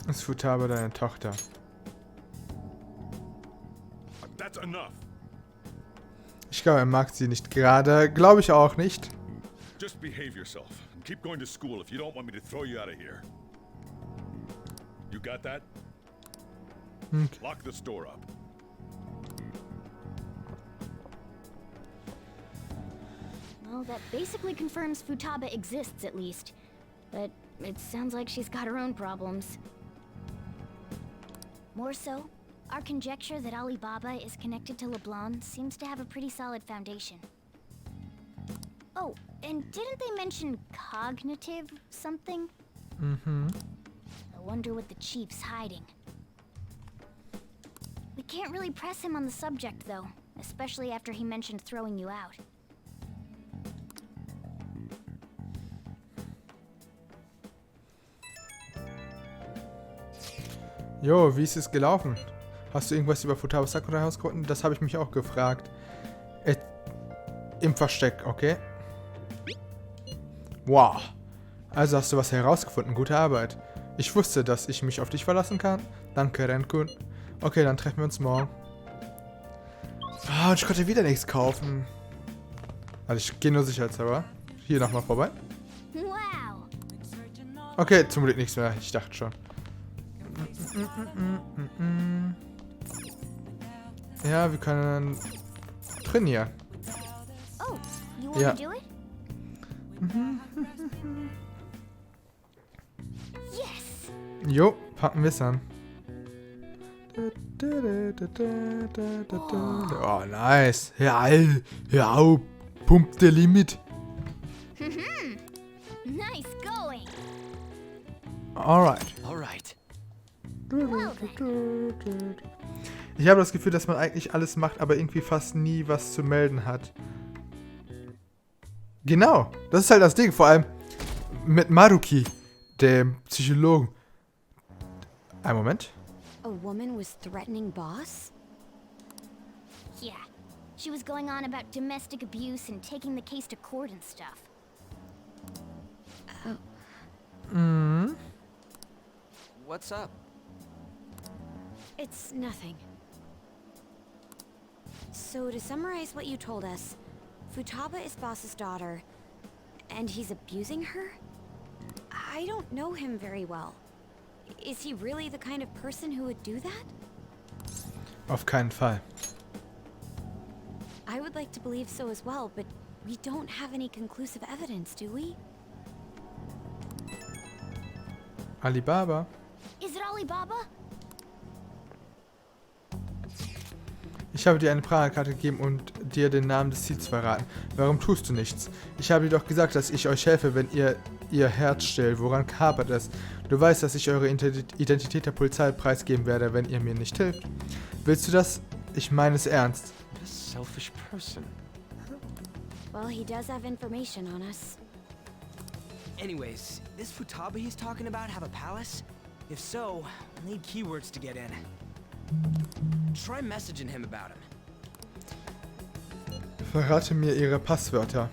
Ist Futaba deine Tochter? That's enough. Ich glaube, er mag sie nicht gerade. Glaube ich auch nicht. Just behave yourself and keep going to school if you don't want me to throw you out of here. You got that? Okay. Lock the store up. Well, that basically confirms Futaba exists, at least. But it sounds like she's got her own problems. More so, our conjecture that Alibaba is connected to LeBlanc seems to have a pretty solid foundation. Oh, and didn't they mention cognitive something? I wonder what the chief's hiding. We can't really press him on the subject, though, especially after he mentioned throwing you out. Jo, wie ist es gelaufen? Hast du irgendwas über Futaba Sakura herausgefunden? Das habe ich mich auch gefragt. Im Versteck, okay? Wow. Also hast du was herausgefunden. Gute Arbeit. Ich wusste, dass ich mich auf dich verlassen kann. Danke, Renkun. Okay, dann treffen wir uns morgen. Ah, und ich konnte wieder nichts kaufen. Also ich gehe nur sicherheitshalber. Hier nochmal vorbei. Wow. Okay, zum Glück nichts mehr. Ich dachte schon. Ja, wir können trainieren. Oh, you wanna Ja. do it? Yes. Jo, packen wir es an. Oh, nice. Hör auf. Pump der Limit. Nice going. Alright. Alright. Well then. Ich habe das Gefühl, dass man eigentlich alles macht, aber irgendwie fast nie was zu melden hat. Genau. Das ist halt das Ding. Vor allem mit Maruki, dem Psychologen. Einen Moment. A woman was threatening Boss? Yeah. She was going on about domestic abuse and taking the case to court and stuff. Mhm. What's up? It's nothing. So to summarize what you told us, Futaba is Boss's daughter, and he's abusing her? I don't know him very well. Is he really the kind of person who would do that? Auf keinen Fall. I would like to believe so as well, but we don't have any conclusive evidence, do we? Alibaba. Is it Alibaba? Ich habe dir eine Pragerkarte gegeben und dir den Namen des Ziels verraten. Warum tust du nichts? Ich habe dir doch gesagt, dass ich euch helfe, wenn ihr Herz stillt. Woran hapert es? Du weißt, dass ich eure Identität der Polizei preisgeben werde, wenn ihr mir nicht hilft. Willst du das? Ich meine es ernst. What a selfish person. Well, he does have information on us. Anyways, this Futaba he's talking about have a palace? If so, we'll need keywords to get in. Try messaging him about him. Verrate mir ihre Passwörter.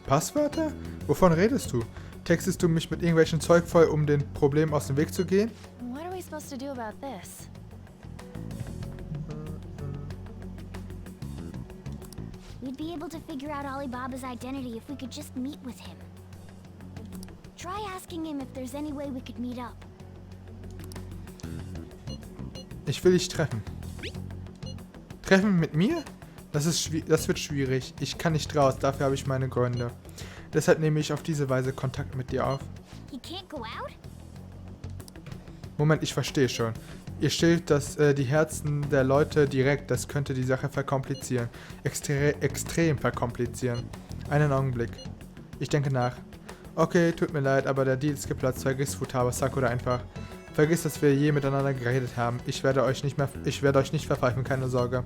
Passwörter? Wovon redest du? Textest du mich mit irgendwelchen Zeug voll, um den Problem aus dem Weg zu gehen? What are we supposed to do about this? We'd be able to figure out Alibaba's identity if we could just meet with him. Try asking him if there's any way we could meet up. Ich will dich treffen. Treffen mit mir? Das wird schwierig. Ich kann nicht raus, dafür habe ich meine Gründe. Deshalb nehme ich auf diese Weise Kontakt mit dir auf. He can't go out? Moment, ich verstehe schon. Ihr stillt die Herzen der Leute direkt. Das könnte die Sache verkomplizieren. Extrem verkomplizieren. Einen Augenblick. Ich denke nach. Okay, tut mir leid, aber der Deal ist geplatzt. Vergiss Futabas Sakura einfach. Vergiss, dass wir je miteinander geredet haben. Ich werde euch nicht verpfeifen, keine Sorge.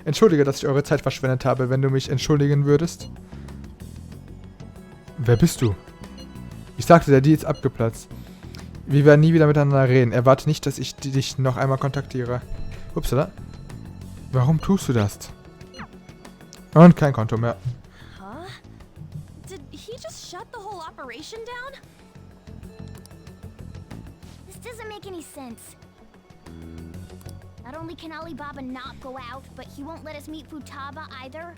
Entschuldige, dass ich eure Zeit verschwendet habe. Wenn du mich entschuldigen würdest. Wer bist du? Ich sagte, der Deal ist abgeplatzt. Wir werden nie wieder miteinander reden. Erwarte nicht, dass ich dich noch einmal kontaktiere. Upsala. Warum tust du das? Und kein Konto mehr. Huh? Did he just shut the whole operation down? This doesn't make any sense. Not only can Alibaba not go out, but he won't let us meet Futaba either.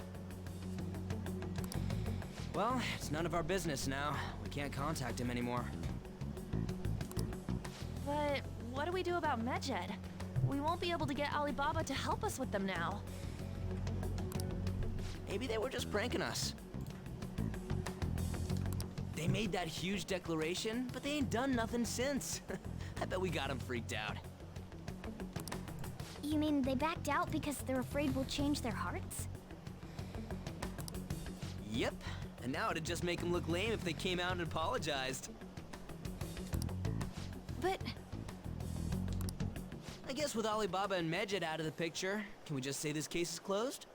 Well, it's none of our business now. We can't contact him anymore. But what do we do about Medjed? We won't be able to get Alibaba to help us with them now. Maybe they were just pranking us. They made that huge declaration, but they ain't done nothing since. I bet we got them freaked out. You mean they backed out because they're afraid we'll change their hearts? Yep. And now it'd just make them look lame if they came out and apologized. But I guess with Alibaba and Medjed out of the picture, can we just say this case is closed?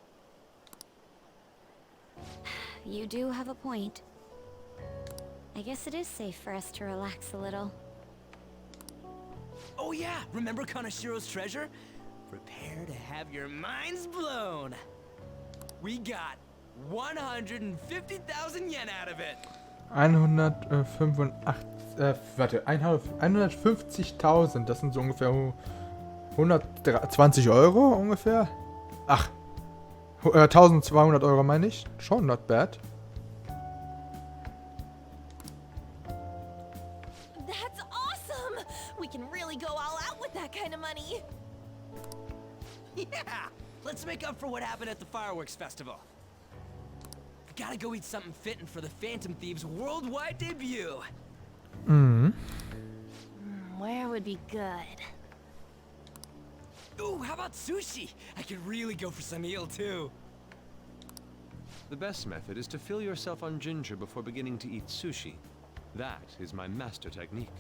You do have a point. I guess it is safe for us to relax a little. Oh yeah, remember Kanashiro's treasure? Prepare to have your minds blown. We got 150,000 yen out of it. 150.000, das sind so ungefähr 120 Euro ungefähr. Ach, 1200 Euro meine ich. Schon not bad. That's awesome! We can really go all out with that kind of money. Yeah! Let's make up for what happened at the fireworks festival. I gotta go eat something fitting for the Phantom Thieves' worldwide debut. Where would be good? Ooh, how about sushi? I could really go for some eel too. The best method is to fill yourself on ginger before beginning to eat sushi. That is my master technique.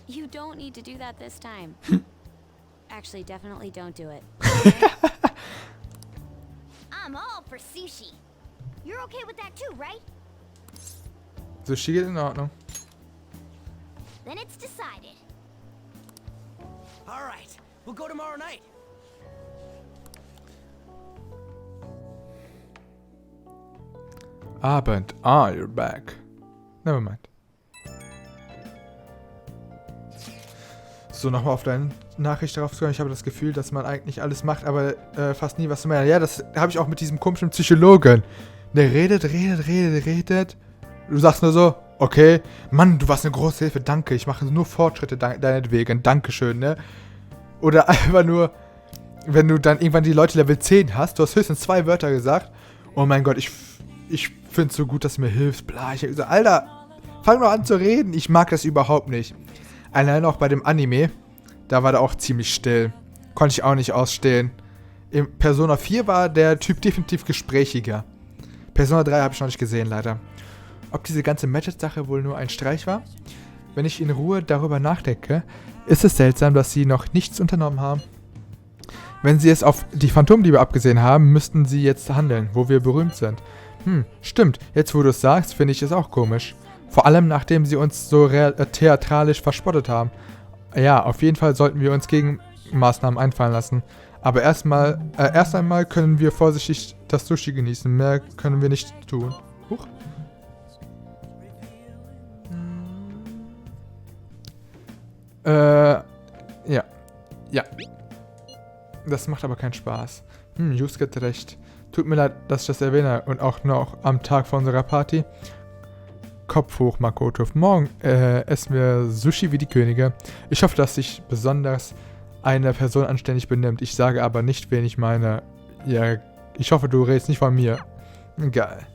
You don't need to do that this time. Actually, definitely don't do it. I'm all for sushi. You're okay with that too, right? Sushi geht in Ordnung. Then it's decided. All right, we'll go tomorrow night. Abend. Ah, you're back. Never mind. So, nochmal auf deine Nachricht darauf zu kommen. Ich habe das Gefühl, dass man eigentlich alles macht, aber fast nie was zu mehr. Ja, das habe ich auch mit diesem komischen Psychologen. Der redet. Du sagst nur so, okay, Mann, du warst eine große Hilfe, danke. Ich mache nur Fortschritte deinetwegen. Dankeschön, ne? Oder einfach nur, wenn du dann irgendwann die Leute Level 10 hast, du hast höchstens 2 Wörter gesagt. Oh mein Gott, ich finde es so gut, dass du mir hilfst. Bla, ich hab gesagt, Alter, fang doch an zu reden. Ich mag das überhaupt nicht. Allein auch bei dem Anime, da war der auch ziemlich still. Konnte ich auch nicht ausstehen. In Persona 4 war der Typ definitiv gesprächiger. Persona 3 habe ich noch nicht gesehen, leider. Ob diese ganze Magic-Sache wohl nur ein Streich war? Wenn ich in Ruhe darüber nachdenke, ist es seltsam, dass sie noch nichts unternommen haben. Wenn sie es auf die Phantomdiebe abgesehen haben, müssten sie jetzt handeln, wo wir berühmt sind. Stimmt. Jetzt, wo du es sagst, finde ich es auch komisch. Vor allem, nachdem sie uns so theatralisch verspottet haben. Ja, auf jeden Fall sollten wir uns Gegenmaßnahmen einfallen lassen. Aber erst einmal können wir vorsichtig das Sushi genießen. Mehr können wir nicht tun. Huch. Ja. Das macht aber keinen Spaß. Just hat recht. Tut mir leid, dass ich das erwähne und auch noch am Tag vor unserer Party. Kopf hoch, Makoto. Morgen essen wir Sushi wie die Könige. Ich hoffe, dass sich besonders eine Person anständig benimmt. Ich sage aber nicht, wen ich meine. Ja, ich hoffe, du redest nicht von mir. Geil.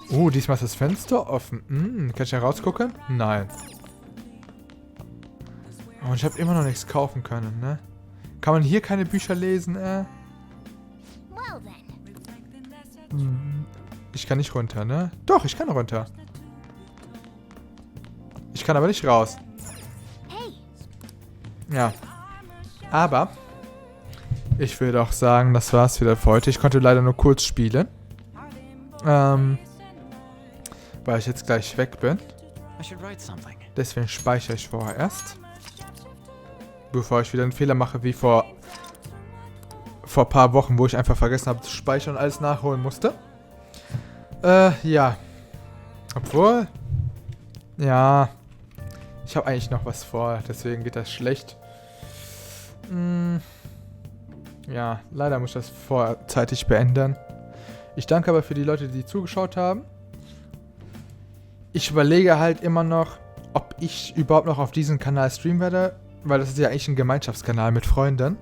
Diesmal ist das Fenster offen. Kann ich herausgucken? Nein. Und ich habe immer noch nichts kaufen können, ne? Kann man hier keine Bücher lesen, Ich kann nicht runter, ne? Doch, ich kann runter. Ich kann aber nicht raus. Ja. Aber ich will doch sagen, das war's wieder für heute. Ich konnte leider nur kurz spielen. Weil ich jetzt gleich weg bin. Deswegen speichere ich vorher erst. Bevor ich wieder einen Fehler mache, wie vor ein paar Wochen, wo ich einfach vergessen habe zu speichern und alles nachholen musste. Ja. Obwohl. Ja. Ich habe eigentlich noch was vor, deswegen geht das schlecht. Ja, leider muss ich das vorzeitig beenden. Ich danke aber für die Leute, die zugeschaut haben. Ich überlege halt immer noch, ob ich überhaupt noch auf diesen Kanal streamen werde, weil das ist ja eigentlich ein Gemeinschaftskanal mit Freunden.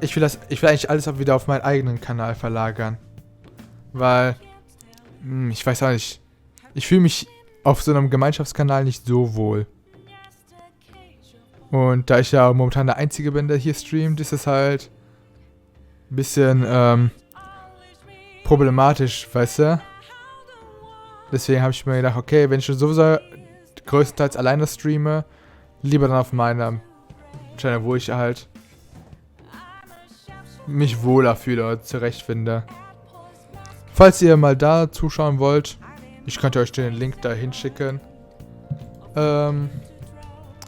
Ich will eigentlich alles auch wieder auf meinen eigenen Kanal verlagern. Weil, ich weiß auch nicht, ich fühle mich auf so einem Gemeinschaftskanal nicht so wohl. Und da ich ja momentan der Einzige bin, der hier streamt, ist es halt ein bisschen problematisch, weißt du? Deswegen habe ich mir gedacht, okay, wenn ich schon sowieso größtenteils alleine streame, lieber dann auf meinem Channel, wo ich halt mich wohler fühle oder zurechtfinde. Falls ihr mal da zuschauen wollt, ich könnte euch den Link da hinschicken.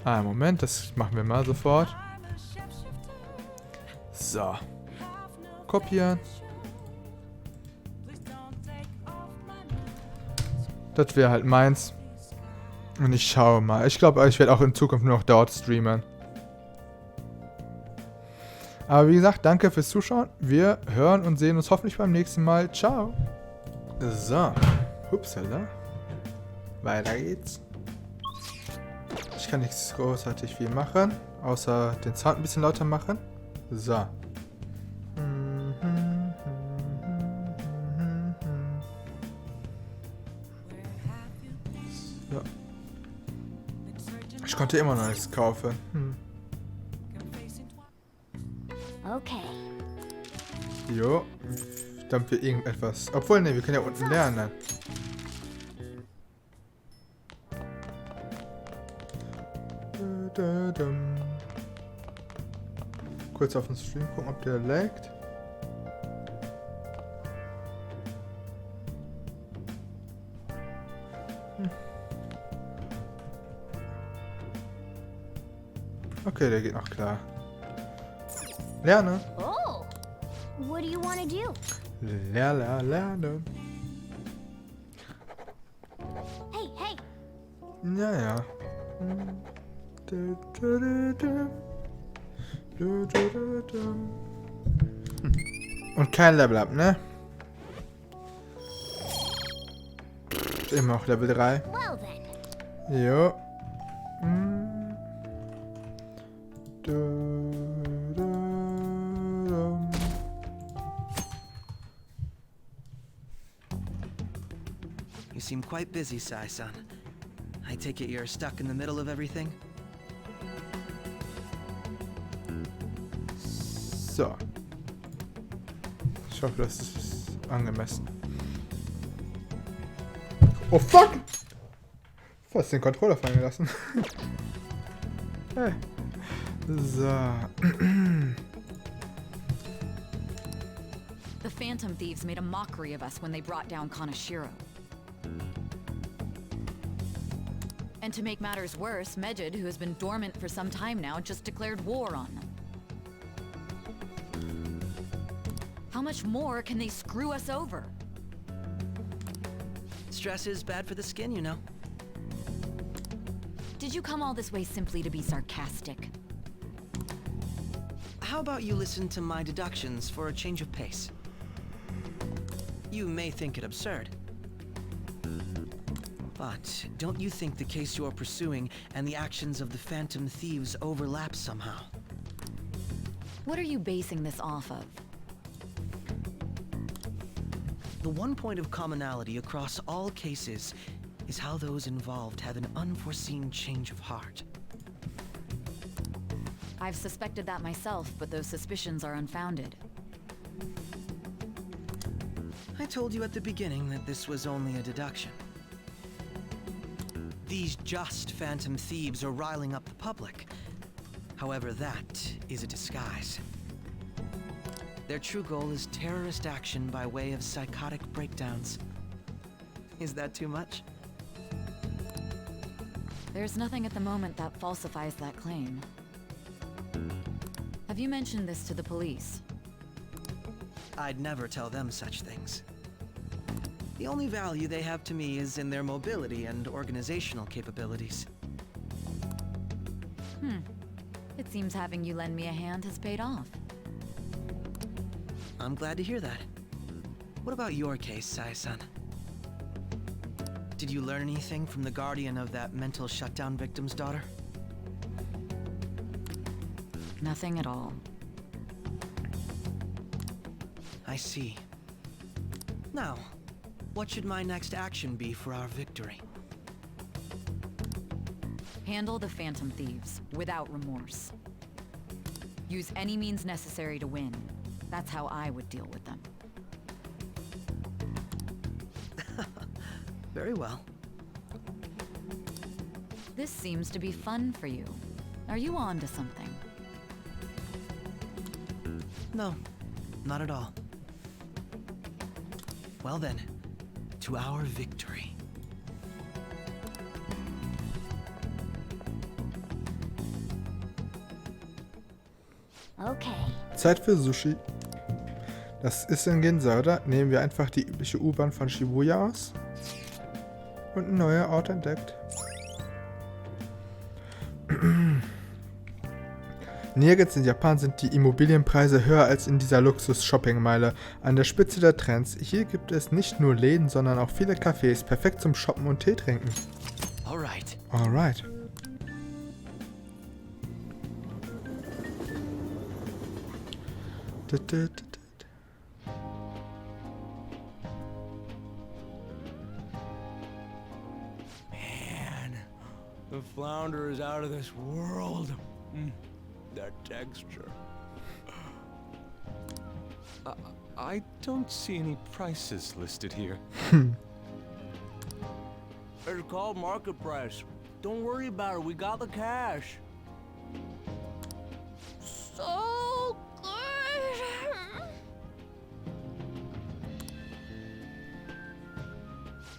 Moment, das machen wir mal sofort. So. kopieren. Das wäre halt meins. Und ich schaue mal. Ich glaube, ich werde auch in Zukunft nur noch dort streamen. Aber wie gesagt, danke fürs Zuschauen. Wir hören und sehen uns hoffentlich beim nächsten Mal. Ciao. So. Hupsala. Weiter geht's. Ich kann nichts großartig viel machen, außer den Sound ein bisschen lauter machen. So. So. Ich konnte immer noch nichts kaufen. Okay. Jo. Damit wir irgendetwas... Obwohl, ne, wir können ja unten lernen. Kurz auf den Stream gucken, ob der laggt. Okay, der geht noch klar. Lerne. Oh, what do you want to do? Lerne. Hey, hey. Ja, ja. Und kein Level Up, ne? Immer noch Level 3. Well then. Jo. You seem quite busy, Sai-san. I take it you're stuck in the middle of everything? So. Ich hoffe, das ist angemessen. Oh fuck! Fast den Controller fallen gelassen. Hey. So. The Phantom Thieves made a mockery of us when they brought down Kaneshiro. And to make matters worse, Medjed, who has been dormant for some time now, just declared war on them. How much more can they screw us over? Stress is bad for the skin, you know. Did you come all this way simply to be sarcastic? How about you listen to my deductions for a change of pace? You may think it absurd. But don't you think the case you're pursuing and the actions of the Phantom Thieves overlap somehow? What are you basing this off of? The one point of commonality across all cases is how those involved have an unforeseen change of heart. I've suspected that myself, but those suspicions are unfounded. I told you at the beginning that this was only a deduction. These just Phantom Thieves are riling up the public. However, that is a disguise. Their true goal is terrorist action by way of psychotic breakdowns. Is that too much? There's nothing at the moment that falsifies that claim. Have you mentioned this to the police? I'd never tell them such things. The only value they have to me is in their mobility and organizational capabilities. It seems having you lend me a hand has paid off. I'm glad to hear that. What about your case, Sai-san? Did you learn anything from the guardian of that mental shutdown victim's daughter? Nothing at all. I see. Now, what should my next action be for our victory? Handle the Phantom Thieves, without remorse. Use any means necessary to win. That's how I would deal with them. Very well. This seems to be fun for you. Are you on to something? No, not at all. Well then, to our victory. Okay. Zeit für Sushi. Das ist in Ginza, oder? Nehmen wir einfach die übliche U-Bahn von Shibuya aus. Und ein neuer Ort entdeckt. Nirgends in Japan sind die Immobilienpreise höher als in dieser Luxus-Shoppingmeile an der Spitze der Trends. Hier gibt es nicht nur Läden, sondern auch viele Cafés, perfekt zum Shoppen und Tee trinken. Alright. Alright. Man, the flounder is out of this world. That texture. I don't see any prices listed here. It's called market price. Don't worry about it. We got the cash. So good.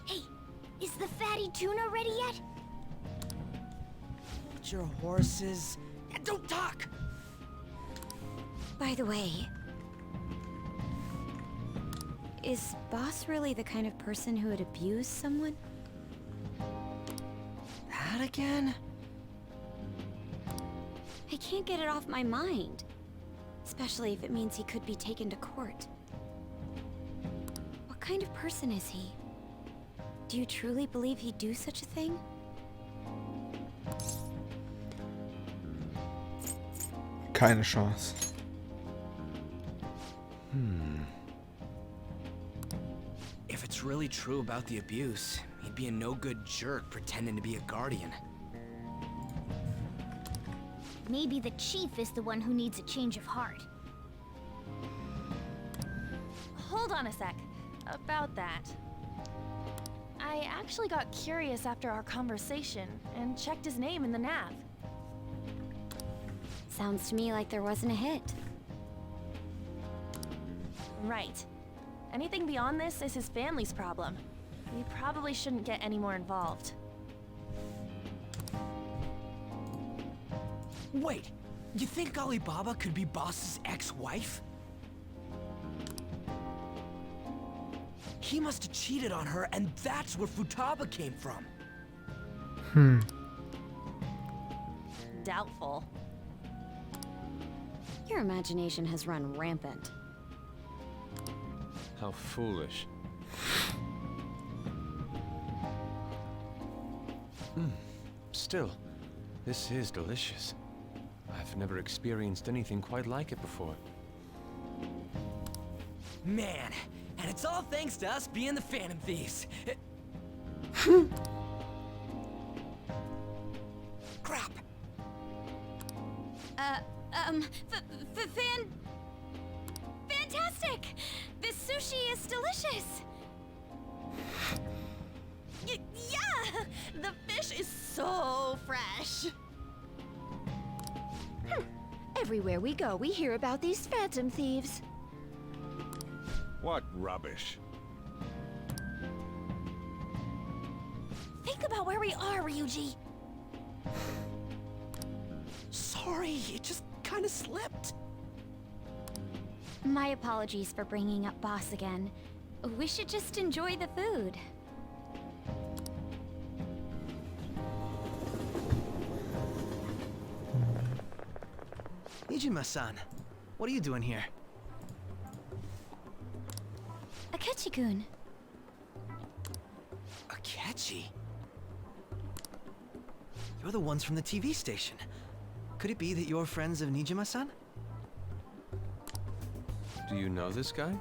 Hey, is the fatty tuna ready yet? Put your horses. And don't talk. By the way, is Boss really the kind of person who would abuse someone? That again? I can't get it off my mind. Especially if it means he could be taken to court. What kind of person is he? Do you truly believe he'd do such a thing? Keine Chance. If it's really true about the abuse, he'd be a no-good jerk pretending to be a guardian. Maybe the chief is the one who needs a change of heart. Hold on a sec. About that. I actually got curious after our conversation and checked his name in the nav. Sounds to me like there wasn't a hit. Right. Anything beyond this is his family's problem. We probably shouldn't get any more involved. Wait, you think Alibaba could be Boss's ex-wife? He must have cheated on her, and that's where Futaba came from. Doubtful. Your imagination has run rampant. How foolish. Still, this is delicious. I've never experienced anything quite like it before. Man, and it's all thanks to us being the Phantom Thieves. Crap. Fantastic! This sushi is delicious! Yeah! The fish is so fresh! Everywhere we go, we hear about these phantom thieves. What rubbish. Think about where we are, Ryuji. Sorry, it just kind of slipped. My apologies for bringing up Boss again. We should just enjoy the food. Nijima-san, what are you doing here? Akechi-kun. Akechi? You're the ones from the TV station. Could it be that you're friends of Nijima-san? Do you know this guy?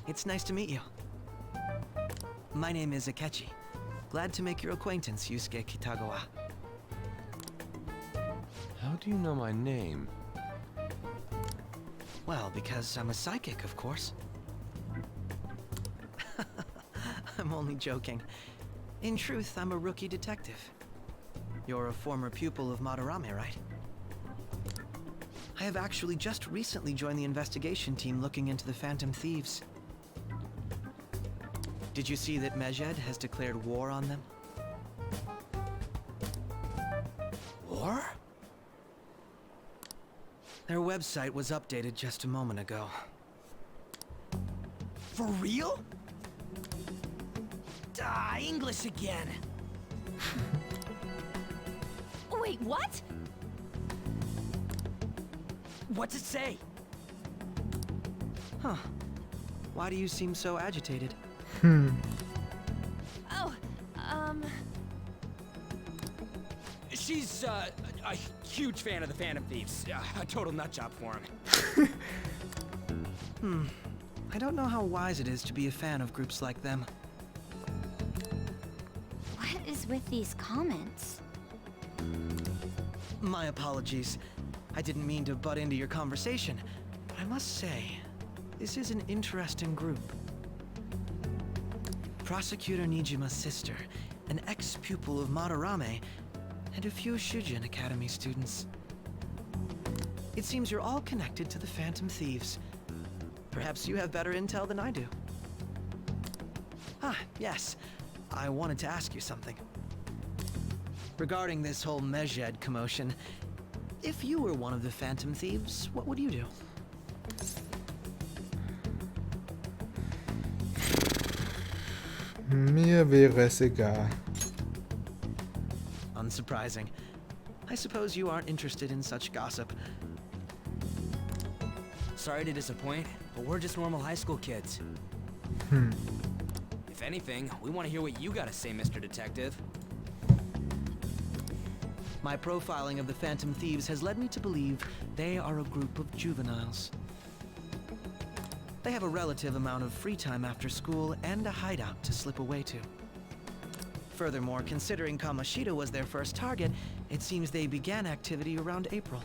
It's nice to meet you. My name is Akechi. Glad to make your acquaintance, Yusuke Kitagawa. How do you know my name? Well, because I'm a psychic, of course. I'm only joking. In truth, I'm a rookie detective. You're a former pupil of Madarame, right? I have actually just recently joined the investigation team looking into the Phantom Thieves. Did you see that Medjed has declared war on them? War? Their website was updated just a moment ago. For real? English again. Wait, what? What's it say? Huh. Why do you seem so agitated? Oh, She's, a huge fan of the Phantom Thieves. A total nutjob for him. I don't know how wise it is to be a fan of groups like them. What is with these comments? My apologies. I didn't mean to butt into your conversation, but I must say, this is an interesting group. Prosecutor Nijima's sister, an ex-pupil of Madarame, and a few Shujin Academy students. It seems you're all connected to the Phantom Thieves. Perhaps you have better intel than I do. Yes. I wanted to ask you something. Regarding this whole Medjed commotion, if you were one of the Phantom Thieves, what would you do? Mir wäre es egal. Unsurprising. I suppose you aren't interested in such gossip. Sorry to disappoint, but we're just normal high school kids. If anything, we want to hear what you gotta say, Mr. Detective. My profiling of the Phantom Thieves has led me to believe they are a group of juveniles. They have a relative amount of free time after school and a hideout to slip away to. Furthermore, considering Kamoshida was their first target, it seems they began activity around April.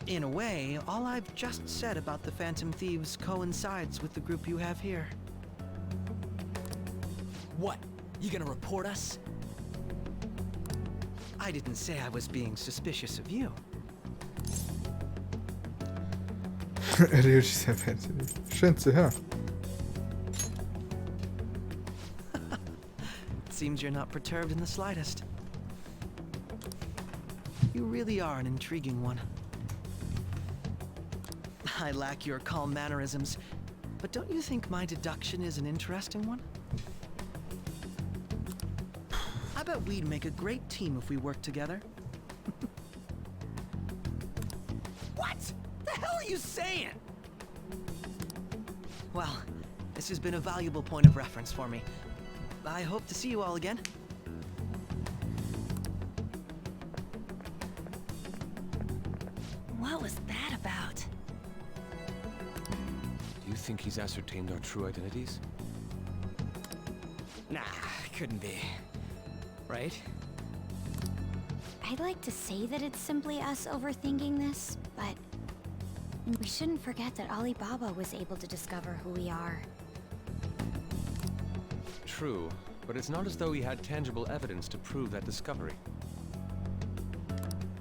In a way, all I've just said about the Phantom Thieves coincides with the group you have here. What? You gonna report us? I didn't say I was being suspicious of you. Schön zu hören. Seems you're not perturbed in the slightest. You really are an intriguing one. I lack your calm mannerisms, but don't you think my deduction is an interesting one? I bet we'd make a great team if we worked together. What the hell are you saying? Well, this has been a valuable point of reference for me. I hope to see you all again. what was that about? Do you think he's ascertained our true identities? Nah, couldn't be. Right? I'd like to say that it's simply us overthinking this, but we shouldn't forget that Alibaba was able to discover who we are. True, but it's not as though he had tangible evidence to prove that discovery.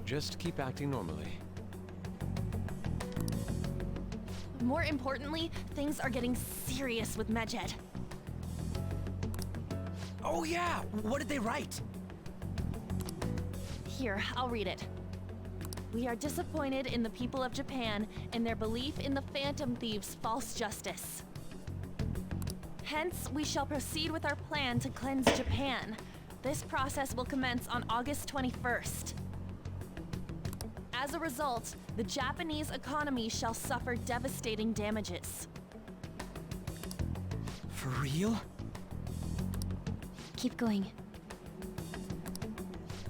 Just keep acting normally. More importantly, things are getting serious with Medjed. Oh yeah, what did they write? Here, I'll read it. We are disappointed in the people of Japan and their belief in the Phantom Thieves' false justice. Hence, we shall proceed with our plan to cleanse Japan. This process will commence on August 21st. As a result, the Japanese economy shall suffer devastating damages. For real? Keep going.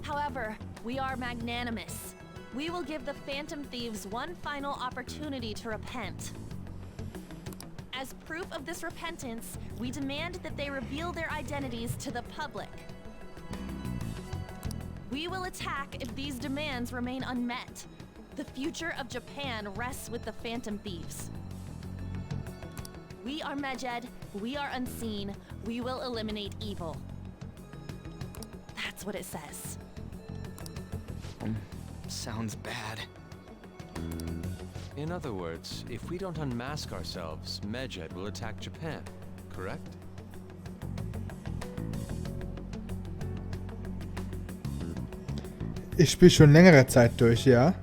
However, we are magnanimous. We will give the Phantom Thieves one final opportunity to repent. As proof of this repentance, we demand that they reveal their identities to the public. We will attack if these demands remain unmet. The future of Japan rests with the Phantom Thieves. We are Medjed, we are unseen, we will eliminate evil. That's what it says. Sounds bad. In other words, if we don't unmask ourselves, Medjed will attack Japan, correct? Ich spiele schon längere Zeit durch, ja.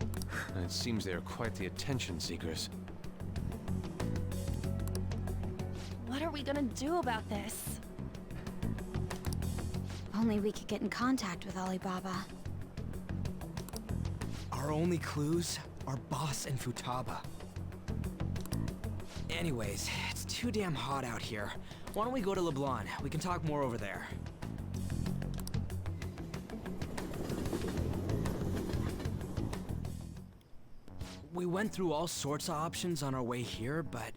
It seems they are quite the attention seekers. What are we gonna do about this? Only we could get in contact with Alibaba. Our only clues are Boss and Futaba. Anyways, it's too damn hot out here. Why don't we go to Leblon? We can talk more over there. We went through all sorts of options on our way here, but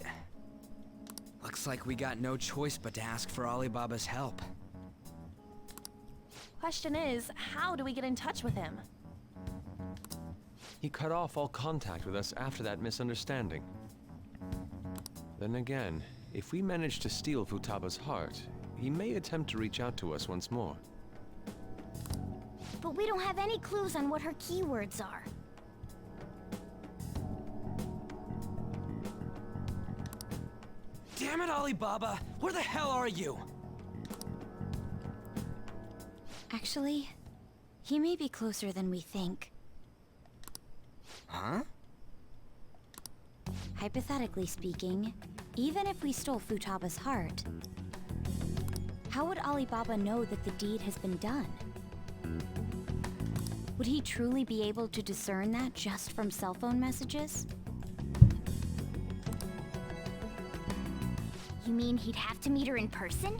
looks like we got no choice but to ask for Alibaba's help. Question is, how do we get in touch with him? He cut off all contact with us after that misunderstanding. Then again, if we manage to steal Futaba's heart, he may attempt to reach out to us once more. But we don't have any clues on what her keywords are. Damn it, Alibaba! Where the hell are you? Actually, he may be closer than we think. Huh? Hypothetically speaking, even if we stole Futaba's heart, how would Alibaba know that the deed has been done? Would he truly be able to discern that just from cell phone messages? You mean he'd have to meet her in person?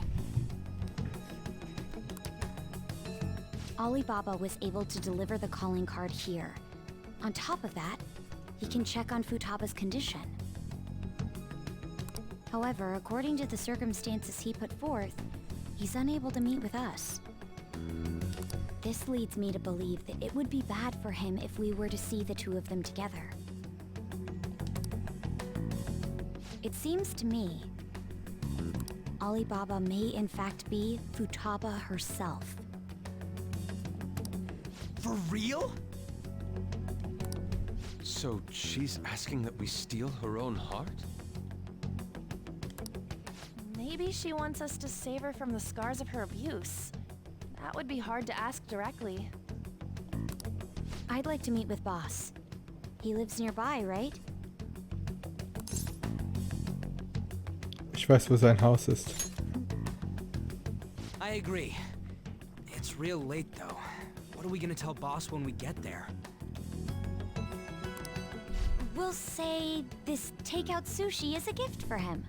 Alibaba was able to deliver the calling card here. On top of that, he can check on Futaba's condition. However, according to the circumstances he put forth, he's unable to meet with us. This leads me to believe that it would be bad for him if we were to see the two of them together. It seems to me, Alibaba may in fact be Futaba herself. For real? So she's asking that we steal her own heart? Maybe she wants us to save her from the scars of her abuse. That would be hard to ask directly. I'd like to meet with Boss. He lives nearby, right? Ich weiß, wo sein Haus ist. I agree. It's real late though. What are we gonna tell Boss when we get there? We'll say this takeout sushi is a gift for him.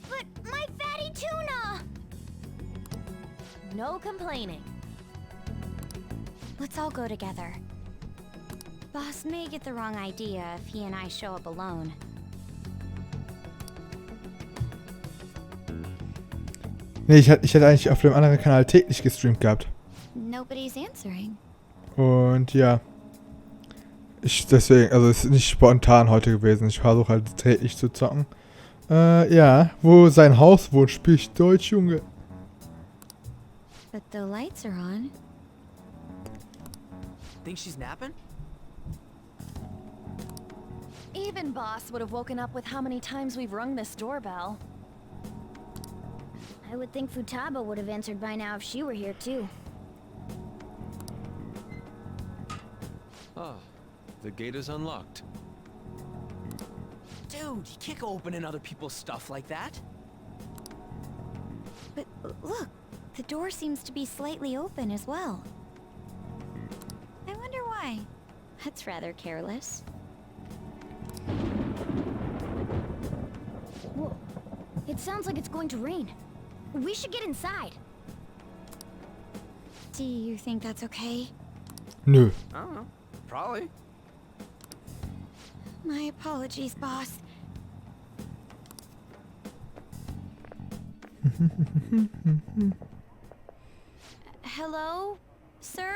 But my fatty tuna! No complaining. Let's all go together. Boss may get the wrong idea if he and I show up alone. Nee, ich hätte eigentlich auf dem anderen Kanal täglich gestreamt gehabt. Nobody's answering. Und ja. Deswegen, also es ist nicht spontan heute gewesen. Ich versuche halt täglich zu zocken. Ja, wo sein Haus wohnt, spiele ich Deutsch, Junge. But the lights are on. Think she's napping? Even Boss would have woken up with how many times we've rung this doorbell. I would think Futaba would have answered by now if she were here too. Ah, the gate is unlocked. Dude, you can't go opening other people's stuff like that. But look, the door seems to be slightly open as well. I wonder why. That's rather careless. Whoa. It sounds like it's going to rain. We should get inside. Do you think that's okay? Nö. I don't know. Probably. My apologies, boss. Hello, sir?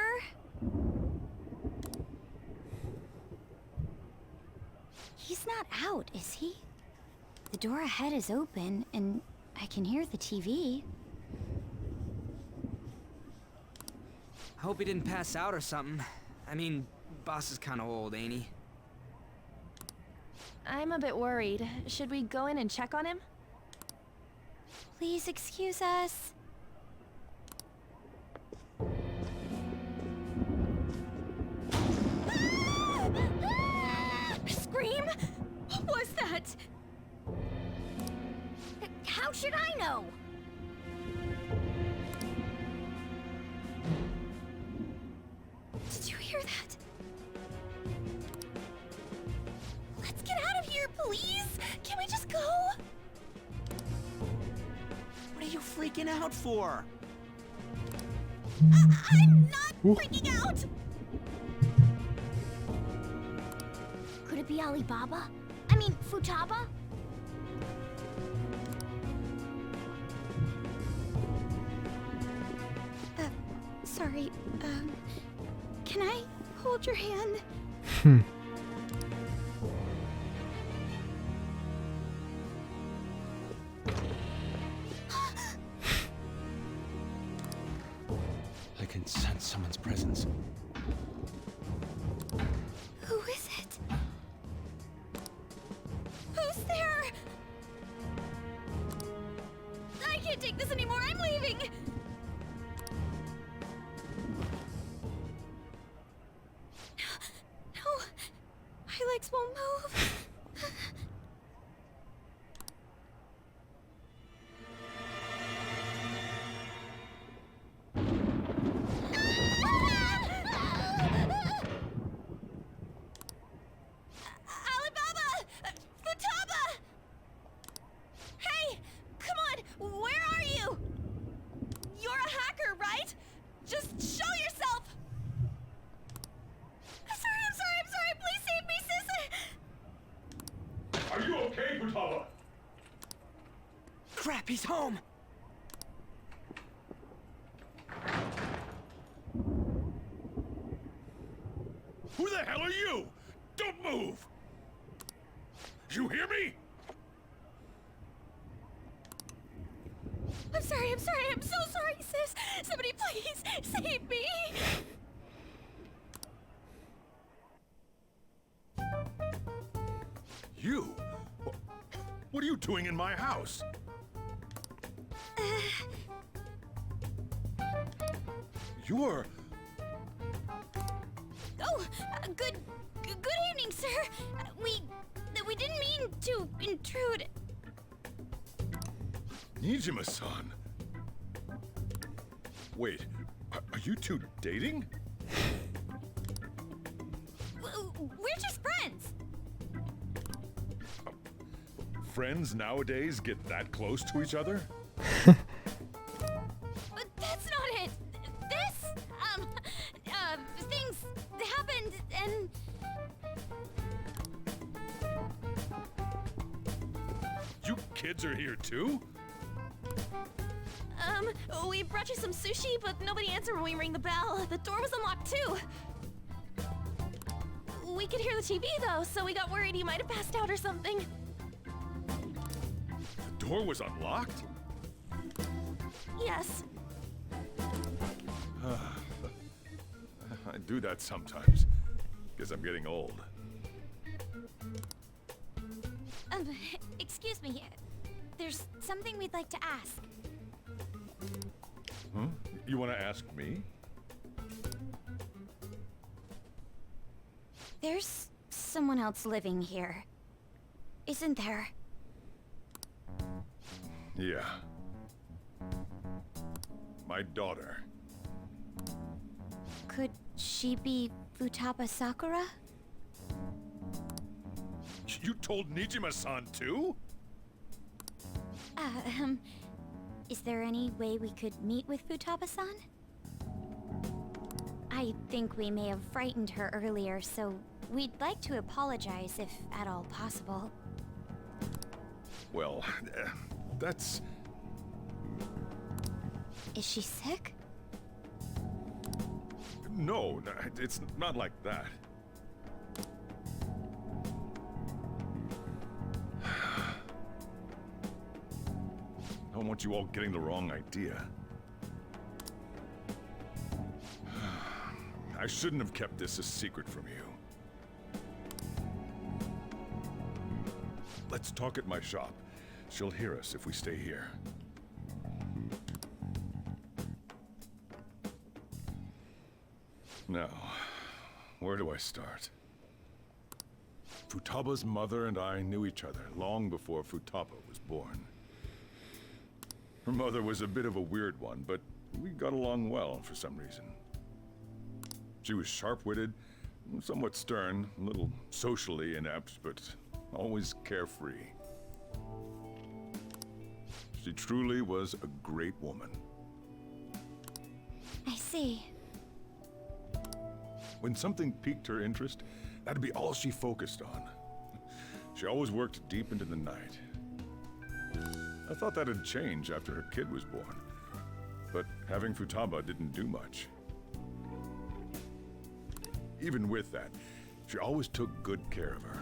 He's not out, is he? The door ahead is open, and I can hear the TV. Hope he didn't pass out or something. I mean, Boss is kind of old, ain't he? I'm a bit worried. Should we go in and check on him? Please excuse us. should I know? Did you hear that? Let's get out of here, please! Can we just go? What are you freaking out for? I'm not freaking out! Could it be Alibaba? I mean, Futaba? Sorry, can I hold your hand? I can sense someone's presence. Who is it? Who's there? I can't take this anymore, I'm leaving! No, my legs won't move. Alibaba! Futaba! Hey! Come on! Where are you? You're a hacker, right? Just show yourself! I'm sorry! Please save me, sis! Are you okay, Futaba? Crap, he's home! Who the hell are you? Don't move! You hear me? I'm sorry, I'm so sorry, sis! Somebody please save me! You? What are you doing in my house? You're... Oh, good evening, sir. We didn't mean to intrude. Nijima-san. Wait, are you two dating? We're just friends. Friends nowadays get that close to each other? But that's not it. Things happened and... You kids are here too? We brought you some sushi, but nobody answered when we rang the bell. The door was unlocked too. We could hear the TV though, so we got worried you might have passed out or something. The door was unlocked? Yes. I do that sometimes. Guess I'm getting old. Excuse me. There's something we'd like to ask. Huh? You want to ask me? There's someone else living here, isn't there? Yeah. My daughter. Could she be Futaba Sakura? You told Nijima-san too? Is there any way we could meet with Futaba-san? I think we may have frightened her earlier, so we'd like to apologize if at all possible. Well, that's... Is she sick? No, it's not like that. I don't want you all getting the wrong idea. I shouldn't have kept this a secret from you. Let's talk at my shop. She'll hear us if we stay here. Now, where do I start? Futaba's mother and I knew each other long before Futaba was born. Her mother was a bit of a weird one, but we got along well for some reason. She was sharp-witted, somewhat stern, a little socially inept, but always carefree. She truly was a great woman. I see. When something piqued her interest, that'd be all she focused on. She always worked deep into the night. I thought that'd change after her kid was born, but having Futaba didn't do much. Even with that, she always took good care of her.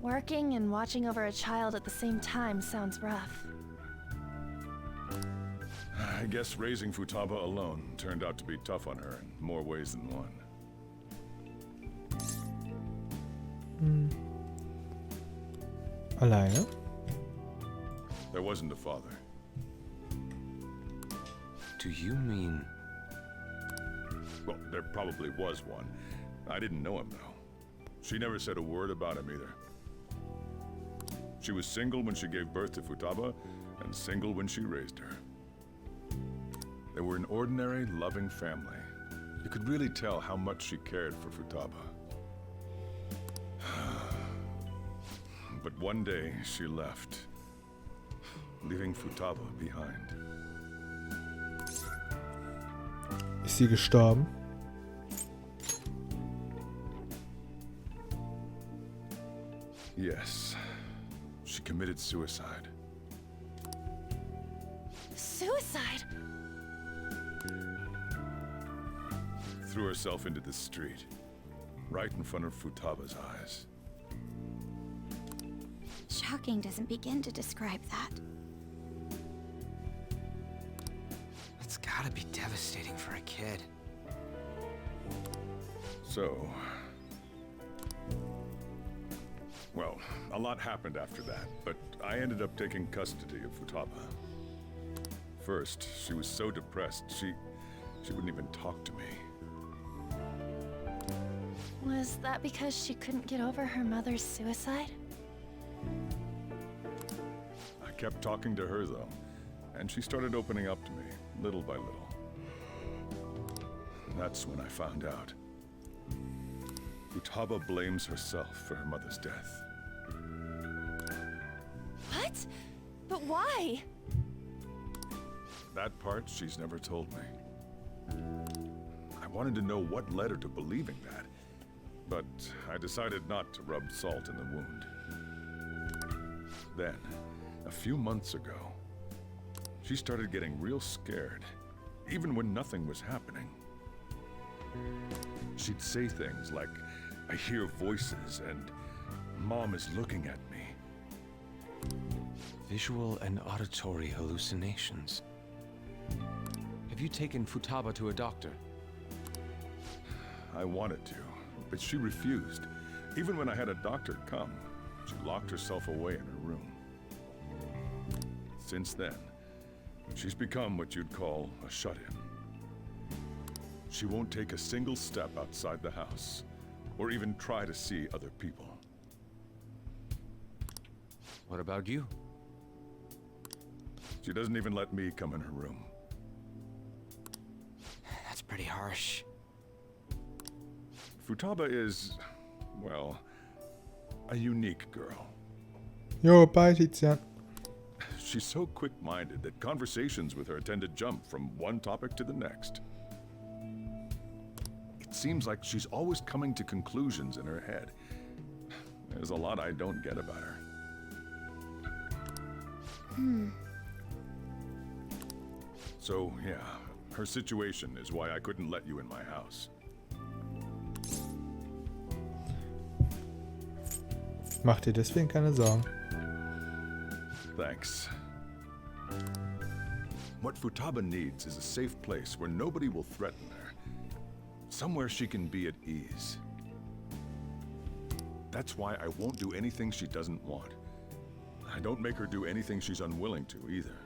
Working and watching over a child at the same time sounds rough. I guess raising Futaba alone turned out to be tough on her in more ways than one. Alleine? There wasn't a father. Do you mean... Well, there probably was one. I didn't know him, though. She never said a word about him either. She was single when she gave birth to Futaba, and single when she raised her. They were an ordinary, loving family. You could really tell how much she cared for Futaba. But one day, she left, leaving Futaba behind. Ist sie gestorben? Yes. She committed suicide. Suicide? Threw herself into the street, right in front of Futaba's eyes. Shocking doesn't begin to describe that. It's gotta be devastating for a kid. So... Well, a lot happened after that, but I ended up taking custody of Futaba. First, she was so depressed, she wouldn't even talk to me. Was that because she couldn't get over her mother's suicide? I kept talking to her, though, and she started opening up to me, little by little. That's when I found out. Futaba blames herself for her mother's death. What? But why? That part she's never told me. I wanted to know what led her to believing that, but I decided not to rub salt in the wound. Then, a few months ago, she started getting real scared, even when nothing was happening. She'd say things like, "I hear voices," and "Mom is looking at me." Visual and auditory hallucinations. Have you taken Futaba to a doctor? I wanted to, but she refused. Even when I had a doctor come, she locked herself away in her room. Since then, she's become what you'd call a shut-in. She won't take a single step outside the house, or even try to see other people. What about you? She doesn't even let me come in her room. That's pretty harsh. Futaba is, well, a unique girl. Jo, bye, Tizian. She's so quick-minded that conversations with her tend to jump from one topic to the next. It seems like she's always coming to conclusions in her head. There's a lot I don't get about her. So, yeah, her situation is why I couldn't let you in my house. Mach dir deswegen keine Sorgen. Thanks. What Futaba needs is a safe place where nobody will threaten her. Somewhere she can be at ease. That's why I won't do anything she doesn't want. I don't make her do anything she's unwilling to, either.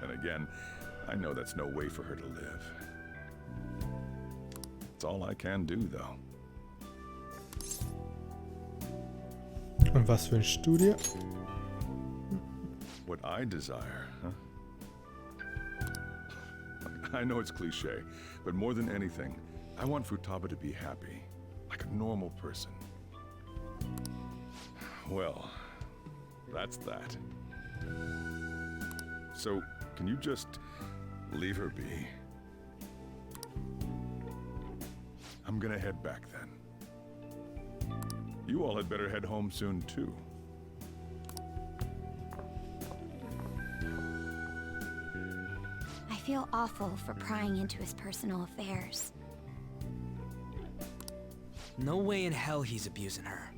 And again, I know that's no way for her to live. It's all I can do, though. Und was für ein Studie? what I desire, huh? I know it's cliche, but more than anything, I want Futaba to be happy, like a normal person. Well, that's that. So, can you just leave her be? I'm gonna head back then. You all had better head home soon, too. I feel awful for prying into his personal affairs. No way in hell he's abusing her.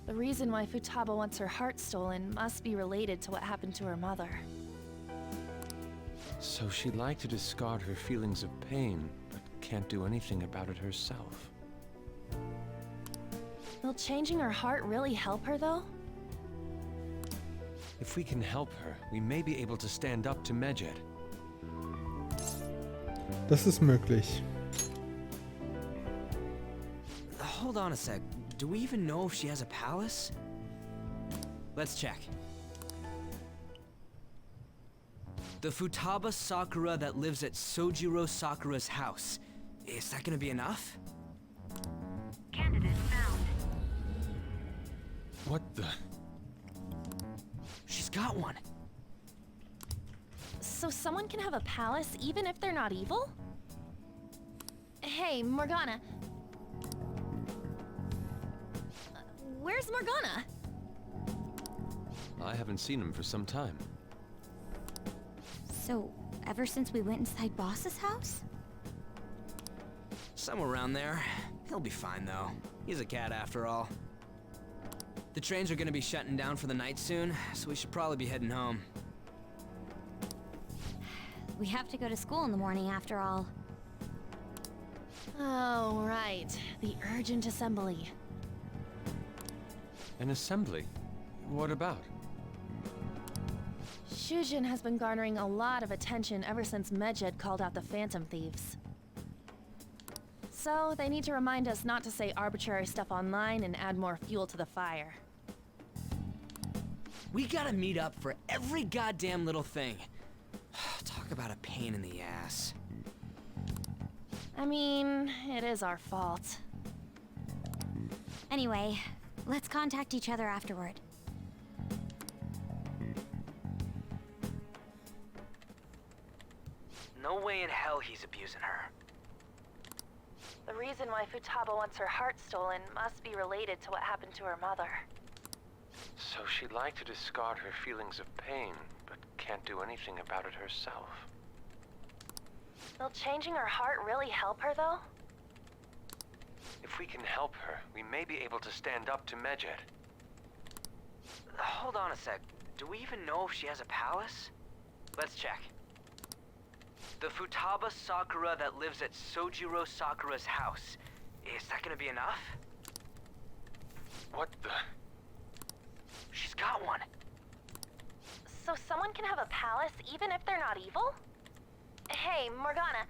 The reason why Futaba wants her heart stolen must be related to what happened to her mother. So she'd like to discard her feelings of pain, but can't do anything about it herself. Will changing her heart really help her, though? If we can help her, we may be able to stand up to Medjed. Das ist möglich. Hold on a sec. Do we even know if she has a palace? Let's check. The Futaba Sakura that lives at Sojiro Sakura's house. Is that gonna be enough? Candidate found. What the? She's got one. So someone can have a palace even if they're not evil? Hey, Morgana. Where's Morgana? I haven't seen him for some time. So, ever since we went inside Boss's house? Somewhere around there. He'll be fine, though. He's a cat after all. The trains are gonna be shutting down for the night soon, so we should probably be heading home. We have to go to school in the morning after all. Oh, right. The urgent assembly. An assembly? What about? Shujin has been garnering a lot of attention ever since Medjed called out the Phantom Thieves. So, they need to remind us not to say arbitrary stuff online and add more fuel to the fire. We gotta meet up for every goddamn little thing. Talk about a pain in the ass. I mean, it is our fault. Anyway, let's contact each other afterward. No way in hell he's abusing her. The reason why Futaba wants her heart stolen must be related to what happened to her mother. So she'd like to discard her feelings of pain, but can't do anything about it herself. Will changing her heart really help her, though? If we can help her, we may be able to stand up to Medjed. Hold on a sec. Do we even know if she has a palace? Let's check. The Futaba Sakura that lives at Sojiro Sakura's house. Is that gonna be enough? What the? She's got one. So someone can have a palace even if they're not evil? Hey, Morgana.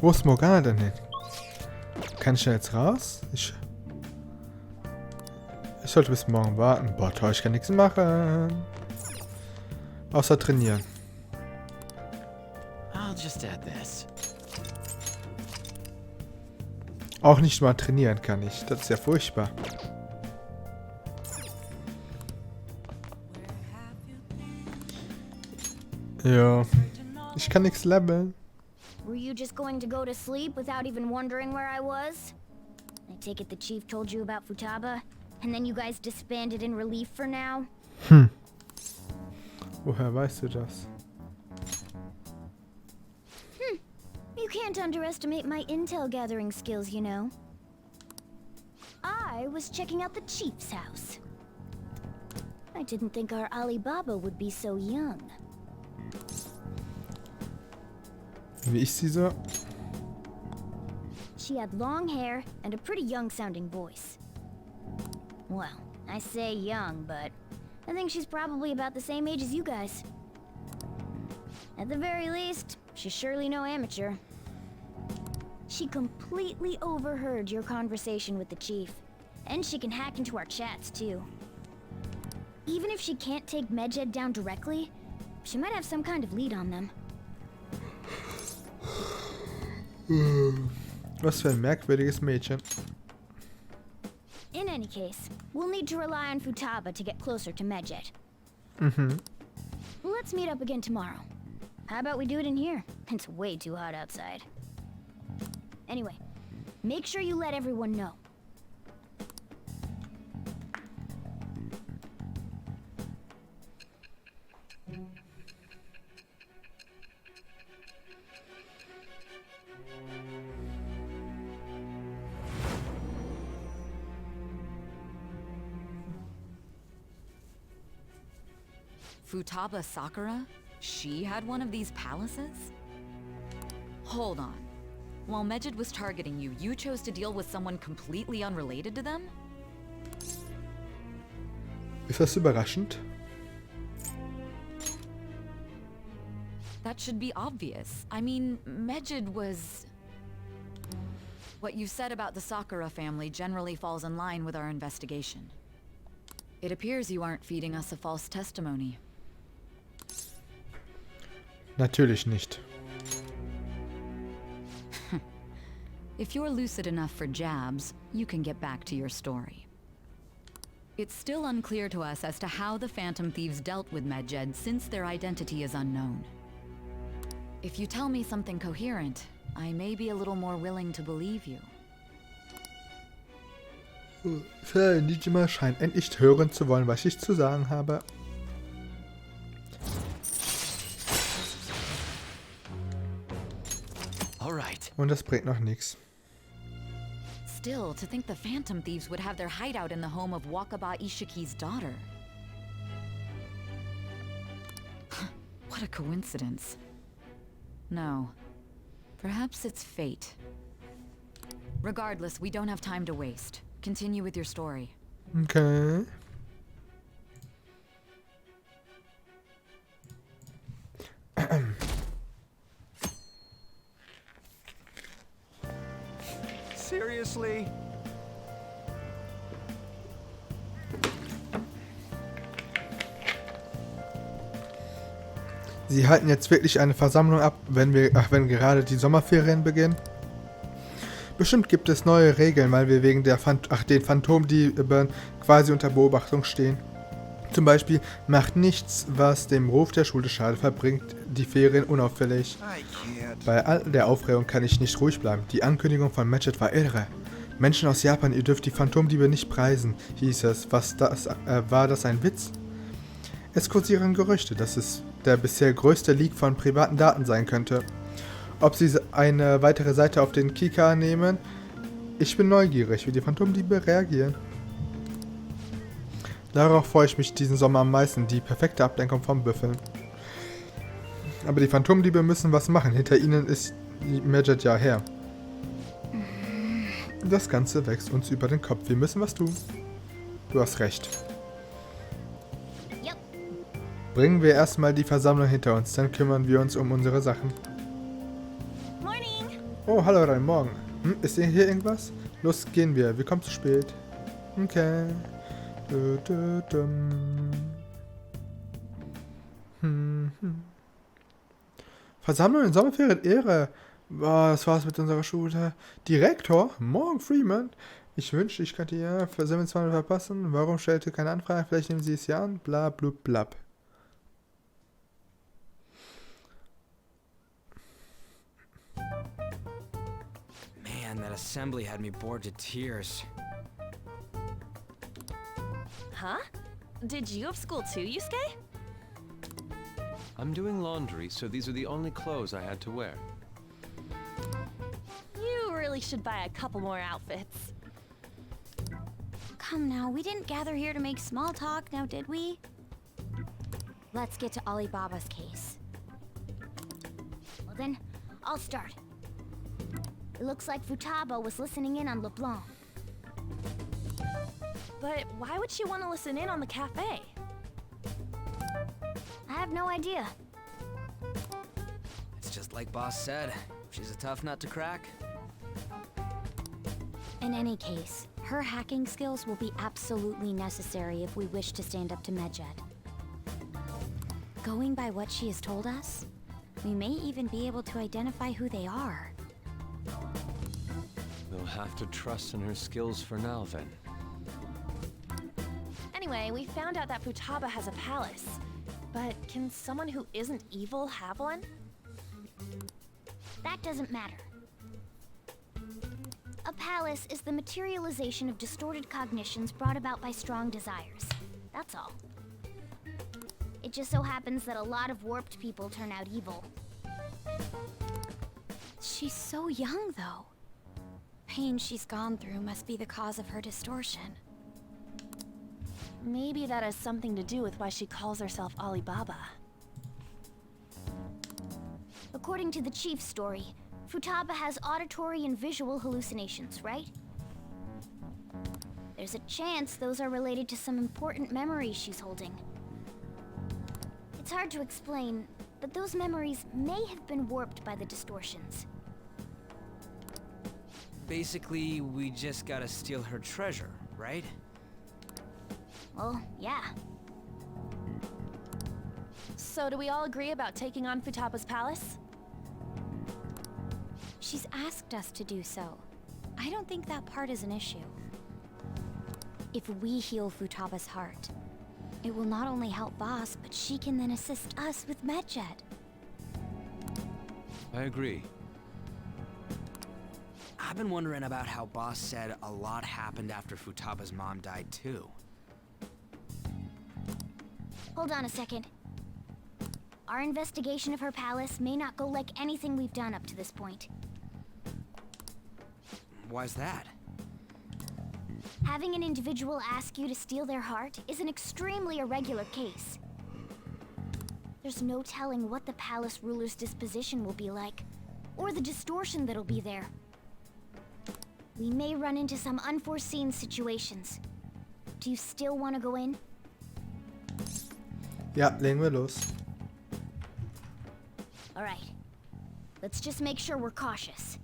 Wo ist Morgana denn hin? Kann ich da jetzt raus? Ich sollte bis morgen warten. Boah, toll, ich kann nichts machen. Außer trainieren. I'll just add this. Auch nicht mal trainieren kann ich. Das ist ja furchtbar. Ja. Ich kann nichts leveln. Were you just going to go to sleep without even wondering where I was? I take it the chief told you about Futaba, and then you guys disbanded in relief for now? Woher weißt du das? You can't underestimate my intel gathering skills, you know. I was checking out the chief's house. I didn't think our Alibaba would be so young. Wie ich sie so? She had long hair and a pretty young-sounding voice. Well, I say young, but I think she's probably about the same age as you guys. At the very least, she's surely no amateur. She completely overheard your conversation with the chief. And she can hack into our chats, too. Even if she can't take Medjed down directly, she might have some kind of lead on them. Was für ein merkwürdiges Mädchen. In any case, we'll need to rely on Futaba to get closer to Medjed. Let's meet up again tomorrow. How about we do it in here? It's way too hot outside. Anyway, make sure you let everyone know. Futaba Sakura? She had one of these palaces? Hold on. While Medjed was targeting you, you chose to deal with someone completely unrelated to them? Ist das überraschend? That should be obvious. I mean, Medjed was... What you said about the Sakura family generally falls in line with our investigation. It appears you aren't feeding us a false testimony. Natürlich nicht. If you're lucid enough for jabs, you can get back to your story. It's still unclear to us as to how the Phantom Thieves dealt with Medjed since their identity is unknown. If you tell me something coherent, I may be a little more willing to believe you. Sir Nijima scheint endlich hören zu wollen, was ich zu sagen habe. Und das bringt noch nichts. Still, to think the Phantom Thieves would have their hideout in the home of Wakaba Ishiki's daughter. What a coincidence. No. Perhaps it's fate. Regardless, we don't have time to waste. Continue with your story. Okay. Seriously? Sie halten jetzt wirklich eine Versammlung ab, wenn wenn gerade die Sommerferien beginnen? Bestimmt gibt es neue Regeln, weil wir wegen der den Phantomdieben quasi unter Beobachtung stehen. Zum Beispiel macht nichts, was dem Ruf der Schule Schade verbringt, die Ferien unauffällig. Bei all der Aufregung kann ich nicht ruhig bleiben. Die Ankündigung von Medjed war irre. Menschen aus Japan, ihr dürft die Phantomdiebe nicht preisen, hieß es. War das ein Witz? Es kursieren Gerüchte, dass es der bisher größte Leak von privaten Daten sein könnte. Ob sie eine weitere Seite auf den Kika nehmen? Ich bin neugierig, wie die Phantomdiebe reagieren. Darauf freue ich mich diesen Sommer am meisten, die perfekte Ablenkung vom Büffeln. Aber die Phantomdiebe müssen was machen, hinter ihnen ist Medjed ja her. Das Ganze wächst uns über den Kopf, wir müssen was tun. Du hast recht. Yep. Bringen wir erstmal die Versammlung hinter uns, dann kümmern wir uns um unsere Sachen. Morning. Oh, hallo, rein Morgen. Ist hier irgendwas? Los, gehen wir kommen zu spät. Okay. Versammlung in Sommerferien, Ehre. Was war's mit unserer Schule? Direktor? Morgen, Freeman. Ich wünschte, ich könnte Ihr Versammlung zweimal verpassen. Warum stellt ihr keine Anfrage? Vielleicht nehmen Sie es ja an. Bla, blub, blab. Man, that assembly had me bored to tears. Huh? Did you have school too, Yusuke? I'm doing laundry, so these are the only clothes I had to wear. You really should buy a couple more outfits. Come now, we didn't gather here to make small talk, now did we? Let's get to Alibaba's case. Well then, I'll start. It looks like Futaba was listening in on LeBlanc. But why would she want to listen in on the cafe? I have no idea. It's just like Boss said. She's a tough nut to crack. In any case, her hacking skills will be absolutely necessary if we wish to stand up to Medjed. Going by what she has told us, we may even be able to identify who they are. We'll have to trust in her skills for now, then. Anyway, we found out that Futaba has a palace. But can someone who isn't evil have one? That doesn't matter. A palace is the materialization of distorted cognitions brought about by strong desires. That's all. It just so happens that a lot of warped people turn out evil. She's so young, though. Pain she's gone through must be the cause of her distortion. Maybe that has something to do with why she calls herself Alibaba. According to the chief's story, Futaba has auditory and visual hallucinations, right? There's a chance those are related to some important memories she's holding. It's hard to explain, but those memories may have been warped by the distortions. Basically, we just gotta steal her treasure, right? Well, yeah. So do we all agree about taking on Futaba's palace? She's asked us to do so. I don't think that part is an issue. If we heal Futaba's heart, it will not only help Boss, but she can then assist us with Medjed. I agree. I've been wondering about how Boss said a lot happened after Futaba's mom died too. Hold on a second. Our investigation of her palace may not go like anything we've done up to this point. Why's that? Having an individual ask you to steal their heart is an extremely irregular case. There's no telling what the palace ruler's disposition will be like, or the distortion that'll be there. We may run into some unforeseen situations. Do you still want to go in? Ja, legen wir los. All right. Let's just make sure we're cautious.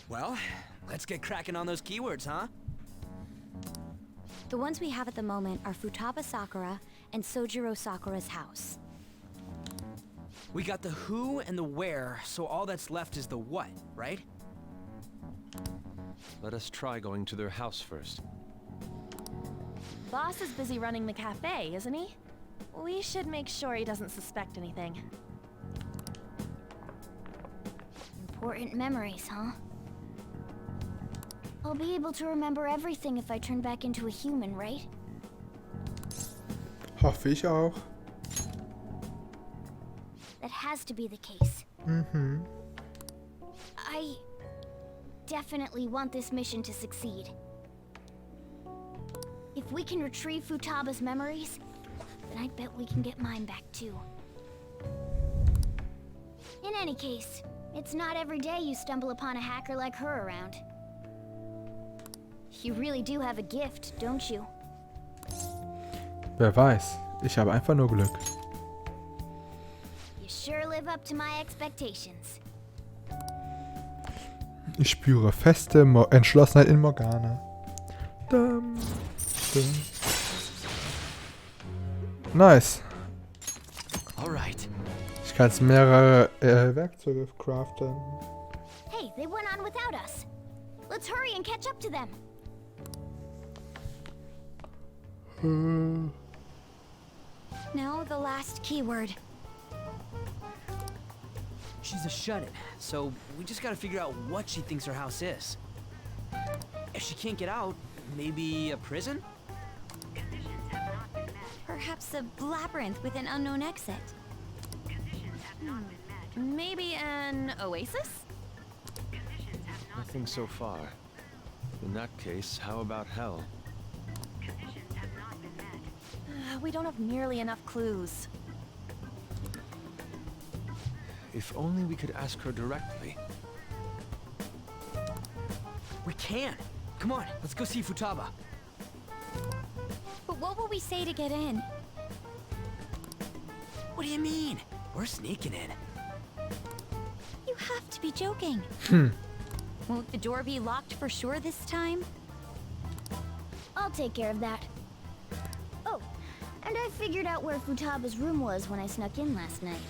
Well, let's get cracking on those keywords, huh? The ones we have at the moment are Futaba Sakura and Sojiro Sakura's house. We got the who and the where, so all that's left is the what, right? Let us try going to their house first. Boss is busy running the cafe, isn't he? We should make sure he doesn't suspect anything. Important memories, huh? I'll be able to remember everything if I turn back into a human, right? Hoffe ich auch. That has to be the case. Mhm. I definitely want this mission to succeed. If we can retrieve Futaba's memories, then I bet we can get mine back too. In any case, it's not every day you stumble upon a hacker like her around. You really do have a gift, don't you? Wer weiß. Ich habe einfach nur Glück. You sure live up to my expectations. Ich spüre feste Entschlossenheit in Morgana. Dum, dum. Nice. Alright. Ich kann jetzt mehrere Werkzeuge craften. Hey, they went on without us. Let's hurry and catch up to them. Now the last keyword. She's a shut-in, so we just gotta figure out what she thinks her house is. If she can't get out, maybe a prison? Perhaps a labyrinth with an unknown exit. Maybe an oasis? Nothing so far. In that case, how about hell? We don't have nearly enough clues. If only we could ask her directly. We can! Come on, let's go see Futaba. But what will we say to get in? What do you mean? We're sneaking in. You have to be joking. Won't the door be locked for sure this time? I'll take care of that. Oh, and I figured out where Futaba's room was when I snuck in last night.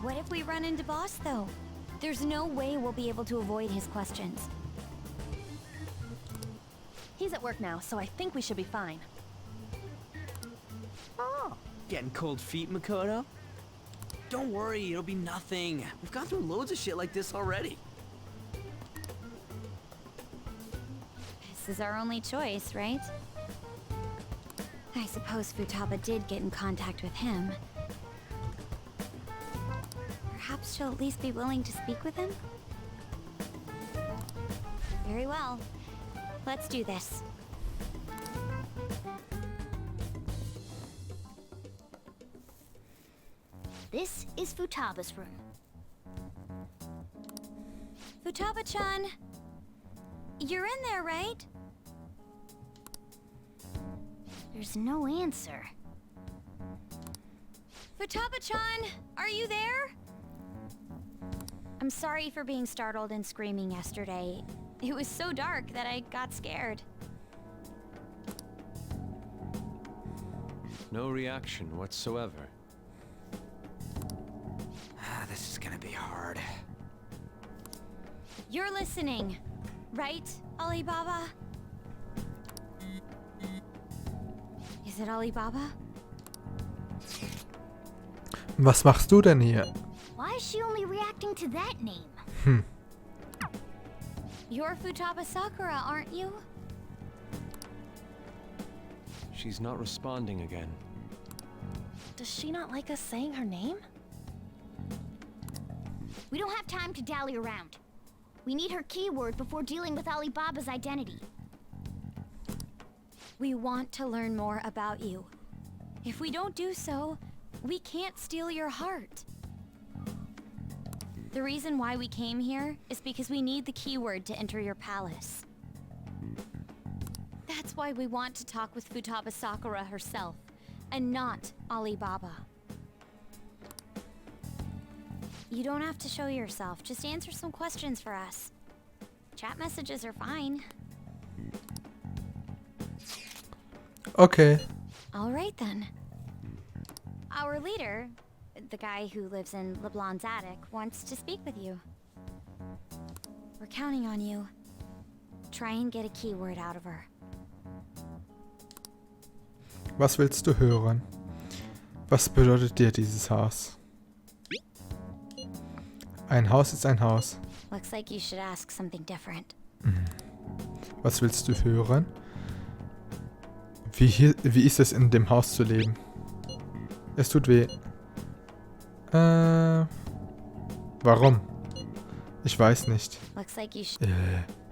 What if we run into Boss, though? There's no way we'll be able to avoid his questions. He's at work now, so I think we should be fine. Oh, getting cold feet, Makoto? Don't worry, it'll be nothing. We've gone through loads of shit like this already. This is our only choice, right? I suppose Futaba did get in contact with him. Perhaps she'll at least be willing to speak with him? Very well. Let's do this. This is Futaba's room. Futaba-chan! You're in there, right? There's no answer. Futaba-chan! Are you there? I'm sorry for being startled and screaming yesterday. It was so dark that I got scared. No reaction whatsoever. This is gonna be hard. You're listening, right, Alibaba? Is it Alibaba? Was machst du denn hier? Why is she only reacting to that name? You're Futaba Sakura, aren't you? She's not responding again. Does she not like us saying her name? We don't have time to dally around. We need her keyword before dealing with Alibaba's identity. We want to learn more about you. If we don't do so, we can't steal your heart. The reason why we came here is because we need the keyword to enter your palace. That's why we want to talk with Futaba Sakura herself, and not Alibaba. You don't have to show yourself, just answer some questions for us. Chat messages are fine. Okay. All right then. Our leader, the guy who lives in LeBlanc's attic, wants to speak with you. We're counting on you. Try and get a keyword out of her. Was willst du hören? Was bedeutet dir dieses Haus? Ein Haus ist ein Haus. Looks like you should ask something different. Was willst du hören? Wie ist es, in dem Haus zu leben? Es tut weh. Warum? Ich weiß nicht. Looks like you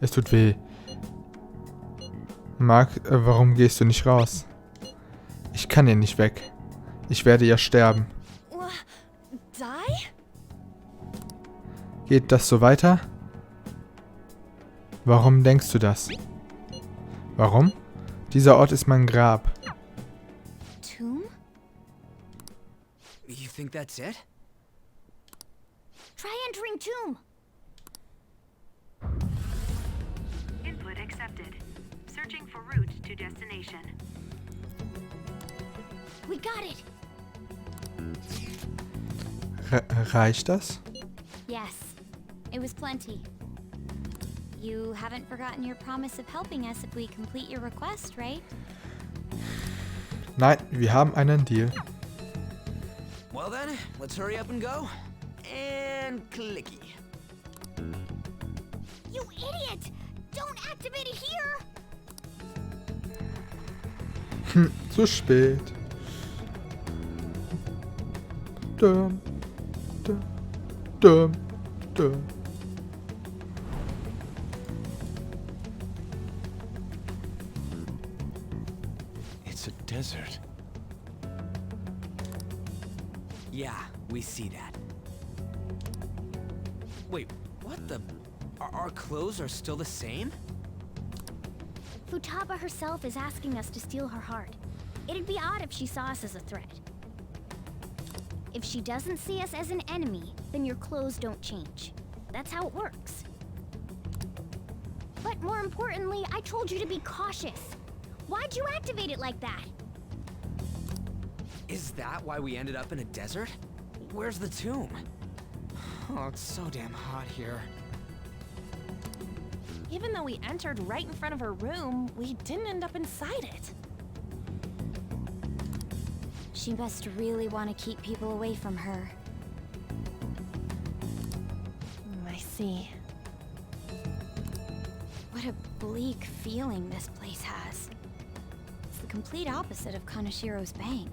Es tut weh. Mark, warum gehst du nicht raus? Ich kann hier nicht weg. Ich werde ja sterben. Die? Geht das so weiter? Warum denkst du das? Warum? Dieser Ort ist mein Grab. Tomb? You think that's it? Try entering tomb. Input accepted. Searching for route to destination. We got it. Reicht das? Yes, it was plenty. You haven't forgotten your promise of helping us if we complete your request, right? Nein, wir haben einen Deal. Well then, let's hurry up and go. And clicky. You idiot! Don't activate it here! Zu spät. Dum, dum, dum, dum. It's a desert. Yeah, we see that. Wait, what the? Our clothes are still the same? Futaba herself is asking us to steal her heart. It'd be odd if she saw us as a threat. If she doesn't see us as an enemy, then your clothes don't change. That's how it works. But more importantly, I told you to be cautious. Why'd you activate it like that? Is that why we ended up in a desert? Where's the tomb? Oh, it's so damn hot here. Even though we entered right in front of her room, we didn't end up inside it. She must really want to keep people away from her. I see. What a bleak feeling this place has. It's the complete opposite of Kanashiro's bank.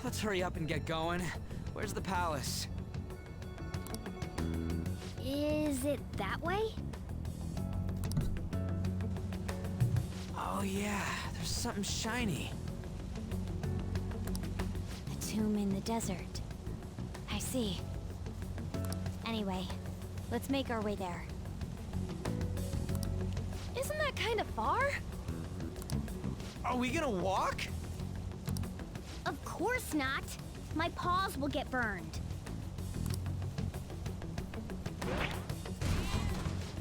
Let's hurry up and get going. Where's the palace? Is it that way? Oh yeah, there's something shiny. A tomb in the desert. I see. Anyway, let's make our way there. Isn't that kind of far? Are we gonna walk? Of course not. My paws will get burned.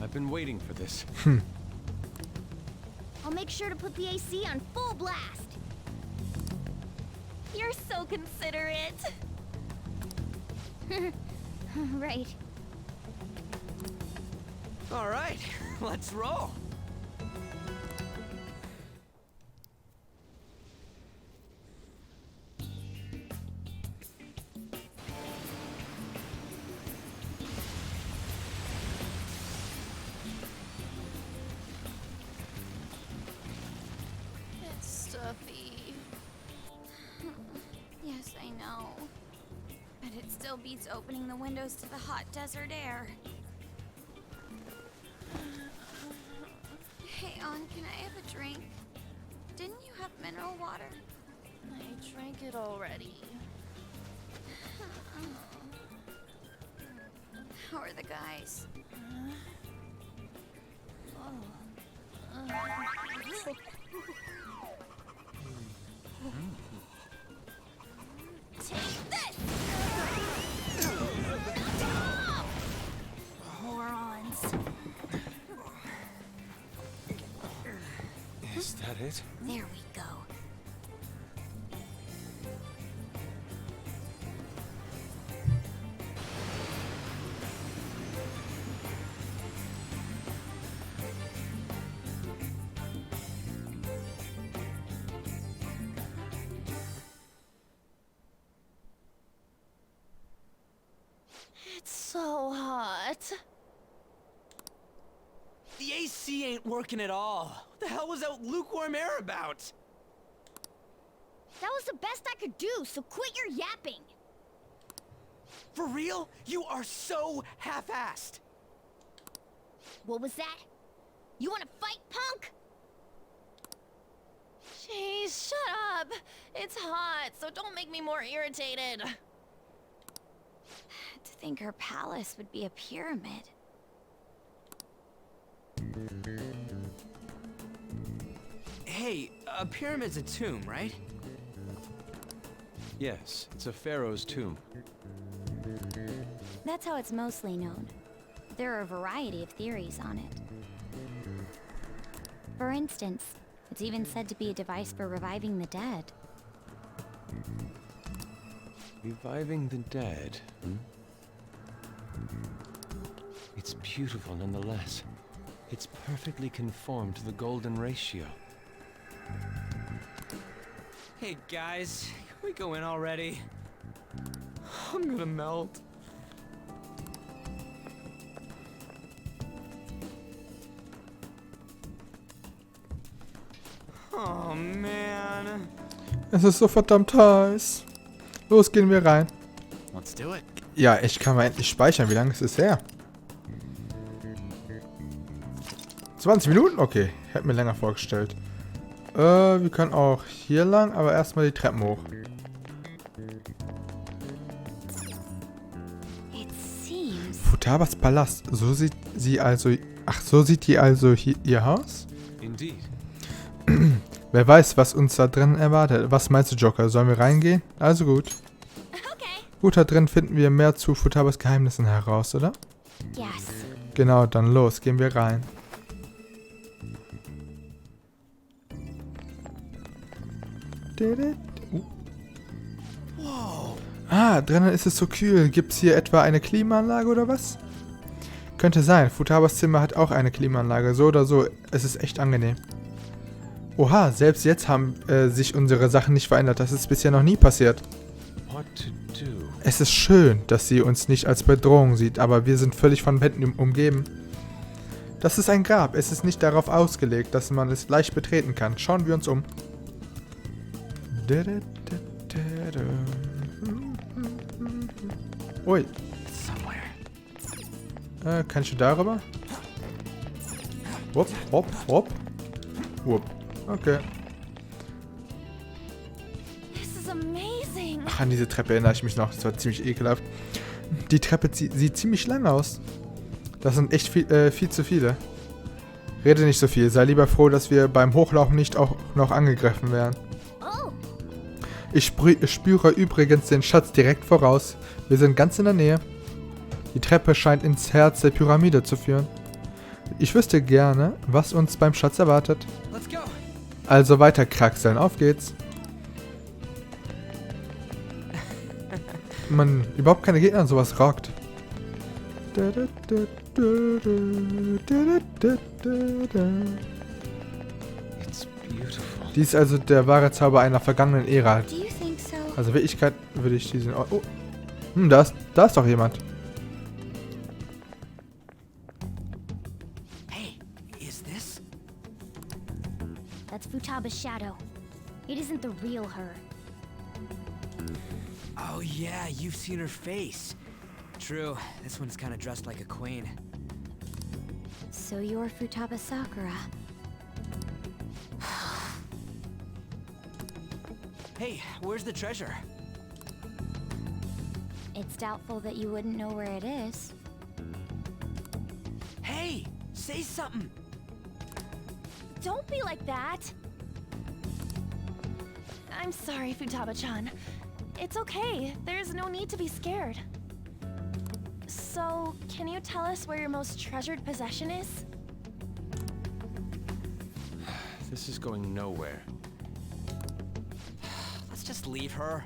I've been waiting for this. I'll make sure to put the AC on full blast. You're so considerate. Right. All right, let's roll. It's stuffy. Yes, I know. But it still beats opening the windows to the hot desert air. Hey, On, can I have a drink? Didn't you have mineral water? I drank it already. How are the guys? Take this! Morons. Is that it? There we go. It's so hot. The AC ain't working at all. What the hell was that lukewarm air about? That was the best I could do, so quit your yapping. For real? You are so half-assed. What was that? You want to fight, punk? Jeez, shut up. It's hot, so don't make me more irritated. To think her palace would be a pyramid. Hey, a pyramid's a tomb, right? Yes, it's a pharaoh's tomb. That's how it's mostly known. There are a variety of theories on it. For instance, it's even said to be a device for reviving the dead. Reviving the dead, hmm? It's beautiful nonetheless. It's perfectly conformed to the golden ratio. Hey guys, can we go in already? I'm gonna melt. Oh man. Es ist so verdammt heiß. Los, gehen wir rein. Let's do it. Ja, ich kann mal endlich speichern. Wie lange ist es her? 20 Minuten? Okay, ich hätte mir länger vorgestellt. Wir können auch hier lang, aber erstmal die Treppen hoch. Futabas Palast. So sieht sie also... Ach, so sieht die also hier ihr Haus? Indeed. Wer weiß, was uns da drin erwartet. Was meinst du, Joker? Sollen wir reingehen? Also gut. Gut, da drin finden wir mehr zu Futabas Geheimnissen heraus, oder? Yes. Genau, dann los, gehen wir rein. Ah, drinnen ist es so kühl. Gibt's hier etwa eine Klimaanlage oder was? Könnte sein. Futabas Zimmer hat auch eine Klimaanlage. So oder so, es ist echt angenehm. Oha, selbst jetzt haben sich unsere Sachen nicht verändert. Das ist bisher noch nie passiert. Es ist schön, dass sie uns nicht als Bedrohung sieht, aber wir sind völlig von Wänden umgeben. Das ist ein Grab. Es ist nicht darauf ausgelegt, dass man es leicht betreten kann. Schauen wir uns um. Ui. Kann ich darüber? Wupp, hopp, hopp. Wupp. Okay. Ach, an diese Treppe erinnere ich mich noch. Das war ziemlich ekelhaft. Die Treppe sieht ziemlich lang aus. Das sind echt viel zu viele. Rede nicht so viel. Sei lieber froh, dass wir beim Hochlaufen nicht auch noch angegriffen werden. Ich spüre übrigens den Schatz direkt voraus. Wir sind ganz in der Nähe. Die Treppe scheint ins Herz der Pyramide zu führen. Ich wüsste gerne, was uns beim Schatz erwartet. Also weiter kraxeln. Auf geht's. Man, überhaupt keine Gegner, sowas rockt. Dies ist also der wahre Zauber einer vergangenen Ära. Also Wirklichkeit würde ich diesen... Oh, da ist doch jemand. Hey, is this? That's Futabas shadow. It isn't the real her. Oh yeah, you've seen her face. True, this one's kind of dressed like a queen. So you're Futaba Sakura. Hey, where's the treasure? It's doubtful that you wouldn't know where it is. Hey, say something. Don't be like that. I'm sorry, Futaba-chan. It's okay. There's no need to be scared. So, can you tell us where your most treasured possession is? This is going nowhere. Let's just leave her.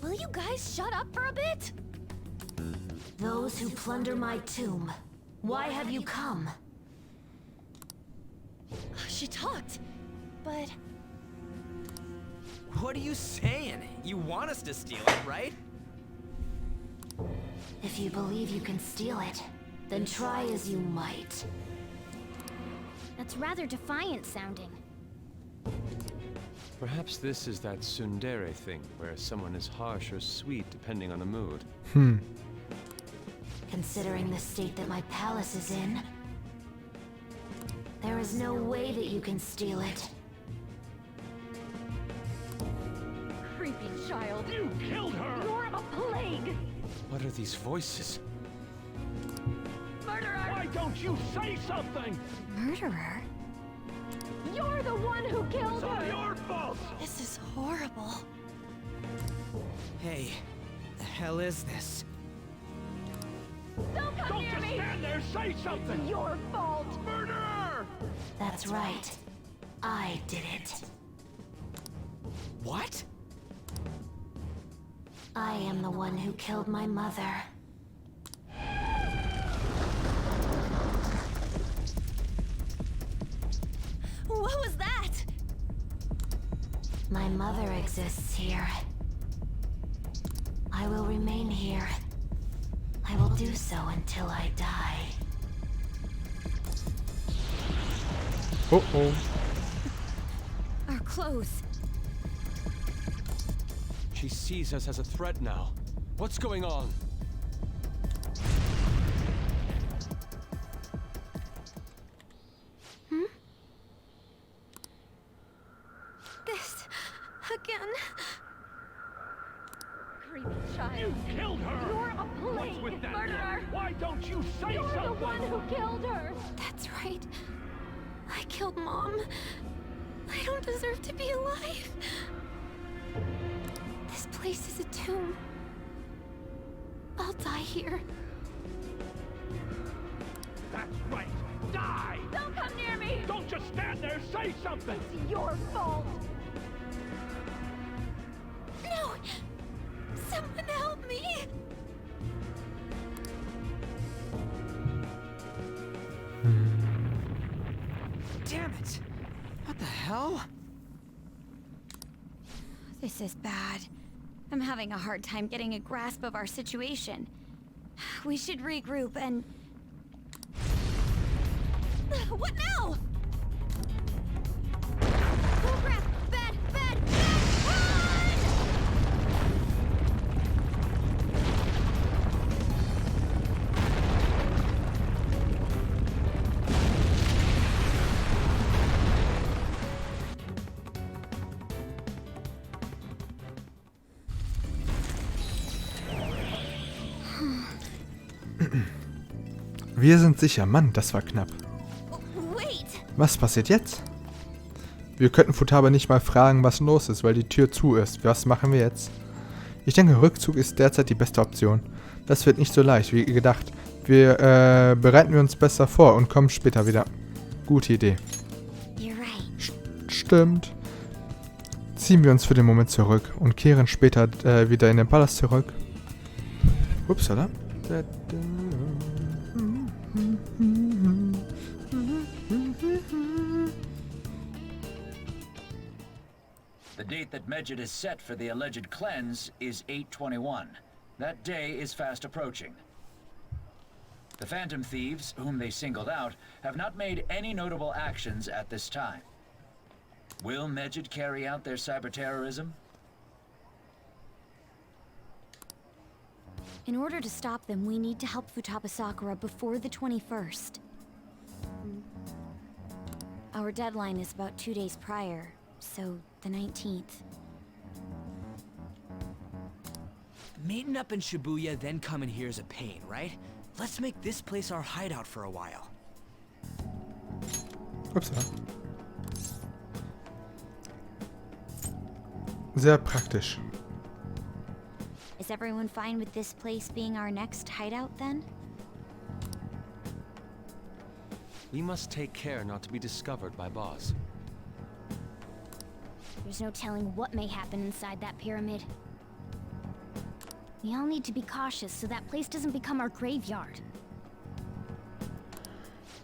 Will you guys shut up for a bit? Those who plunder my tomb, why have you come? She talked, but... What are you saying? You want us to steal it, right? If you believe you can steal it, then try as you might. That's rather defiant sounding. Perhaps this is that tsundere thing, where someone is harsh or sweet depending on the mood. Considering the state that my palace is in, there is no way that you can steal it. Creepy child. You killed her! You're a plague! What are these voices? Murderer! Why don't you say something? Murderer? You're the one who killed her! It's all your fault! This is horrible. Hey, the hell is this? Don't come near me! Stand there, say something! It's your fault! Murderer! That's right. I did it. What? I am the one who killed my mother. What was that? My mother exists here. I will remain here. I will do so until I die. Uh-oh. Our clothes. She sees us as a threat now. What's going on? This... again... Creepy child. You killed her! You're a plague, What's with that? murderer! Why don't you say You're something? the one who killed her! That's right. I killed Mom. I don't deserve to be alive. This place is a tomb. I'll die here. That's right. Die! Don't come near me! Don't just stand there. Say something. It's your fault. No! Someone help me! Damn it! What the hell? This is bad. I'm having a hard time getting a grasp of our situation. We should regroup and... What now? Oh crap! Bad! Bad! Bad! Wir sind sicher. Mann, das war knapp. Wait! Was passiert jetzt? Wir könnten Futaba nicht mal fragen, was los ist, weil die Tür zu ist. Was machen wir jetzt? Ich denke, Rückzug ist derzeit die beste Option. Das wird nicht so leicht wie gedacht. Bereiten wir uns besser vor und kommen später wieder. Gute Idee. Stimmt. Ziehen wir uns für den Moment zurück und kehren später wieder in den Palast zurück. Ups, oder? The date that Medjed is set for the alleged cleanse is 8/21. That day is fast approaching. The Phantom Thieves, whom they singled out, have not made any notable actions at this time. Will Medjed carry out their cyber-terrorism? In order to stop them, we need to help Futaba Sakura before the 21st. Our deadline is about 2 days prior, so the 19th. Meeting up in Shibuya, then coming here is a pain, right? Let's make this place our hideout for a while. Upsa. Sehr praktisch. Is everyone fine with this place being our next hideout then? We must take care not to be discovered by Boss. There's no telling what may happen inside that pyramid. We all need to be cautious so that place doesn't become our graveyard.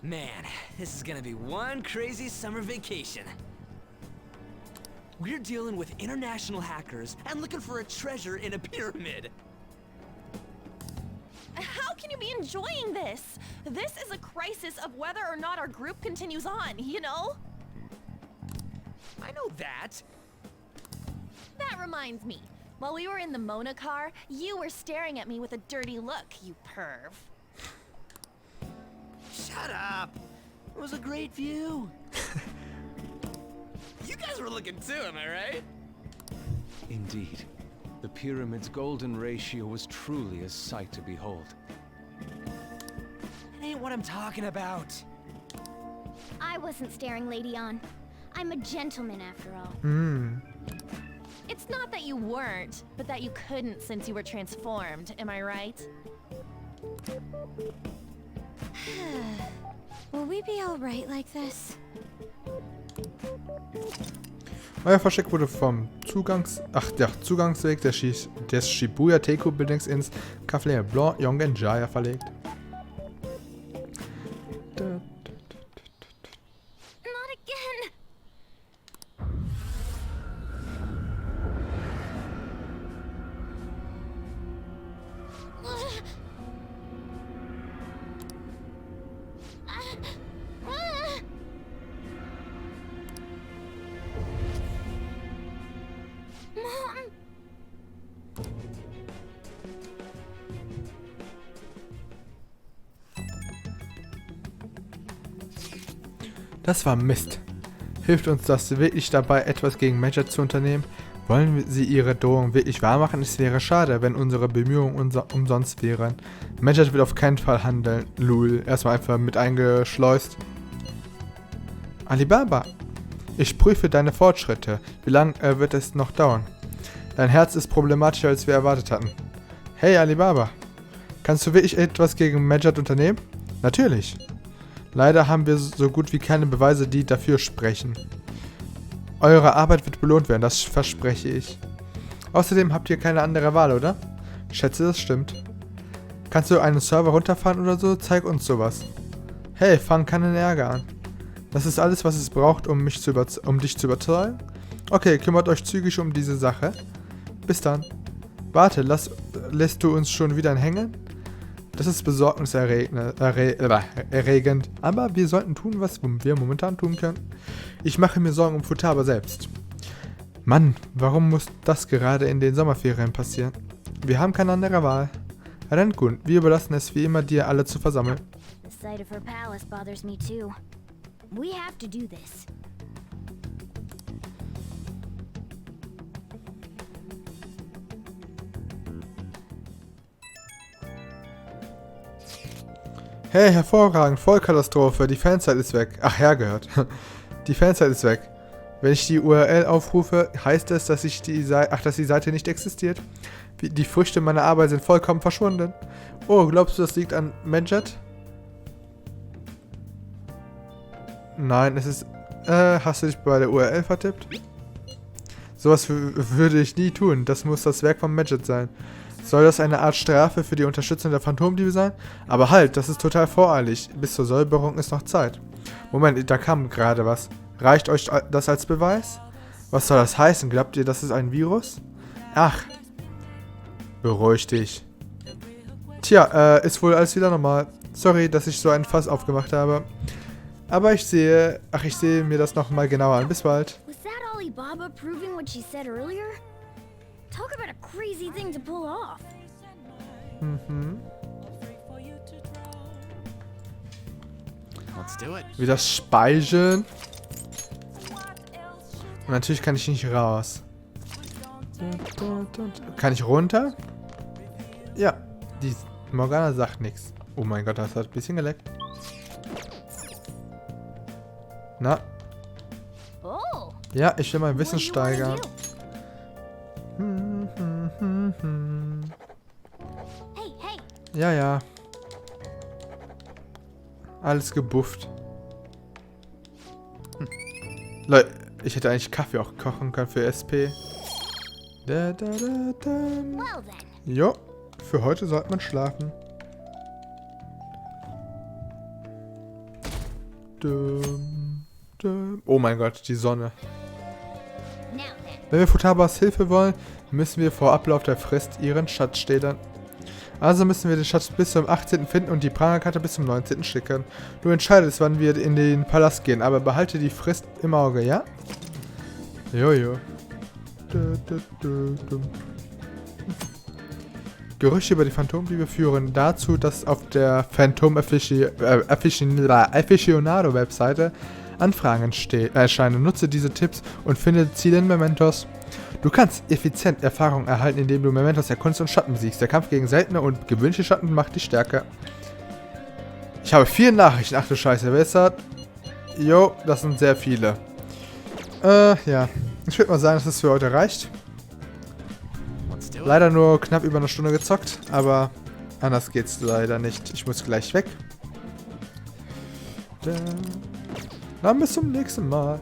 Man, this is gonna be one crazy summer vacation. We're dealing with international hackers and looking for a treasure in a pyramid. How can you be enjoying this? This is a crisis of whether or not our group continues on, you know? I know that. That reminds me. While we were in the Mona car, you were staring at me with a dirty look, you perv. Shut up! It was a great view. You guys were looking too, am I right? Indeed. The pyramid's golden ratio was truly a sight to behold. That ain't what I'm talking about. I wasn't staring Lady On. I'm a gentleman after all. It's not that you weren't, but that you couldn't since you were transformed, am I right? Will we be alright like this? Euer Versteck wurde vom Zugangsweg des Shibuya Teiko Buildings ins Café Blanc Yongenjaya verlegt. Not again! Mom! Das war Mist. Hilft uns das wirklich dabei, etwas gegen Medjed zu unternehmen? Wollen sie ihre Drohung wirklich wahrmachen? Es wäre schade, wenn unsere Bemühungen umsonst wären. Medjed wird auf keinen Fall handeln. Lul. Erstmal einfach mit eingeschleust. Alibaba, ich prüfe deine Fortschritte. Wie lange wird es noch dauern? Dein Herz ist problematischer, als wir erwartet hatten. Hey Alibaba, kannst du wirklich etwas gegen Medjed unternehmen? Natürlich. Leider haben wir so gut wie keine Beweise, die dafür sprechen. Eure Arbeit wird belohnt werden, das verspreche ich. Außerdem habt ihr keine andere Wahl, oder? Ich schätze, das stimmt. Kannst du einen Server runterfahren oder so? Zeig uns sowas. Hey, fang keinen Ärger an. Das ist alles, was es braucht, um dich zu überzeugen? Okay, kümmert euch zügig um diese Sache. Bis dann. Warte, lässt du uns schon wieder hängen? Das ist besorgniserregend. Aber wir sollten tun, was wir momentan tun können. Ich mache mir Sorgen um Futaba selbst. Mann, warum muss das gerade in den Sommerferien passieren? Wir haben keine andere Wahl. Rennt gut, wir überlassen es wie immer dir alle zu versammeln. The sight of her palace bothers me too. We have to do this. Hey, hervorragend, Vollkatastrophe, die Fanzeit ist weg. Ach, hergehört. Die Fanzeit ist weg. Wenn ich die URL aufrufe, heißt es, dass die Seite nicht existiert. Die Früchte meiner Arbeit sind vollkommen verschwunden. Oh, glaubst du, das liegt an Medjed? Nein, es ist... hast du dich bei der URL vertippt? Sowas würde ich nie tun. Das muss das Werk von Medjed sein. Soll das eine Art Strafe für die Unterstützung der Phantomdiebe sein? Aber halt, das ist total voreilig. Bis zur Säuberung ist noch Zeit. Moment, da kam gerade was. Reicht euch das als Beweis? Was soll das heißen? Glaubt ihr, das ist ein Virus? Ach. Beruhig dich. Tja, ist wohl alles wieder normal. Sorry, dass ich so ein Fass aufgemacht habe. Aber ich sehe mir das nochmal genauer an. Bis bald. Was that Alibaba proving what she said earlier? Talk about a crazy thing to pull off. Let's do it. Wieder speichern. Und natürlich kann ich nicht raus. Kann ich runter? Ja, die Morgana sagt nichts. Oh mein Gott, das hat ein bisschen geleckt. Na? Ja, ich will mein Wissen steigern. Ja, ja. Alles gebufft. Leute, ich hätte eigentlich Kaffee auch kochen können für SP. Jo, für heute sollte man schlafen. Oh mein Gott, die Sonne. Wenn wir Futabas Hilfe wollen, müssen wir vor Ablauf der Frist ihren Schatz stehlen. Also müssen wir den Schatz bis zum 18. finden und die Prangerkarte bis zum 19. schicken. Du entscheidest, wann wir in den Palast gehen, aber behalte die Frist im Auge, ja? Jojo. Gerüchte über die Phantomdiebe führen dazu, dass auf der Phantom Aficionado-Webseite Anfragen erscheinen. Nutze diese Tipps und finde Ziele in Mementos. Du kannst effizient Erfahrung erhalten, indem du Mementos der Kunst und Schatten besiegst. Der Kampf gegen seltene und gewöhnliche Schatten macht dich stärker. Ich habe 4 Nachrichten. Ach du Scheiße, wer ist das? Jo, das sind sehr viele. Ja. Ich würde mal sagen, dass es für heute reicht. Leider nur knapp über eine Stunde gezockt, aber anders geht's leider nicht. Ich muss gleich weg. Dann bis zum nächsten Mal.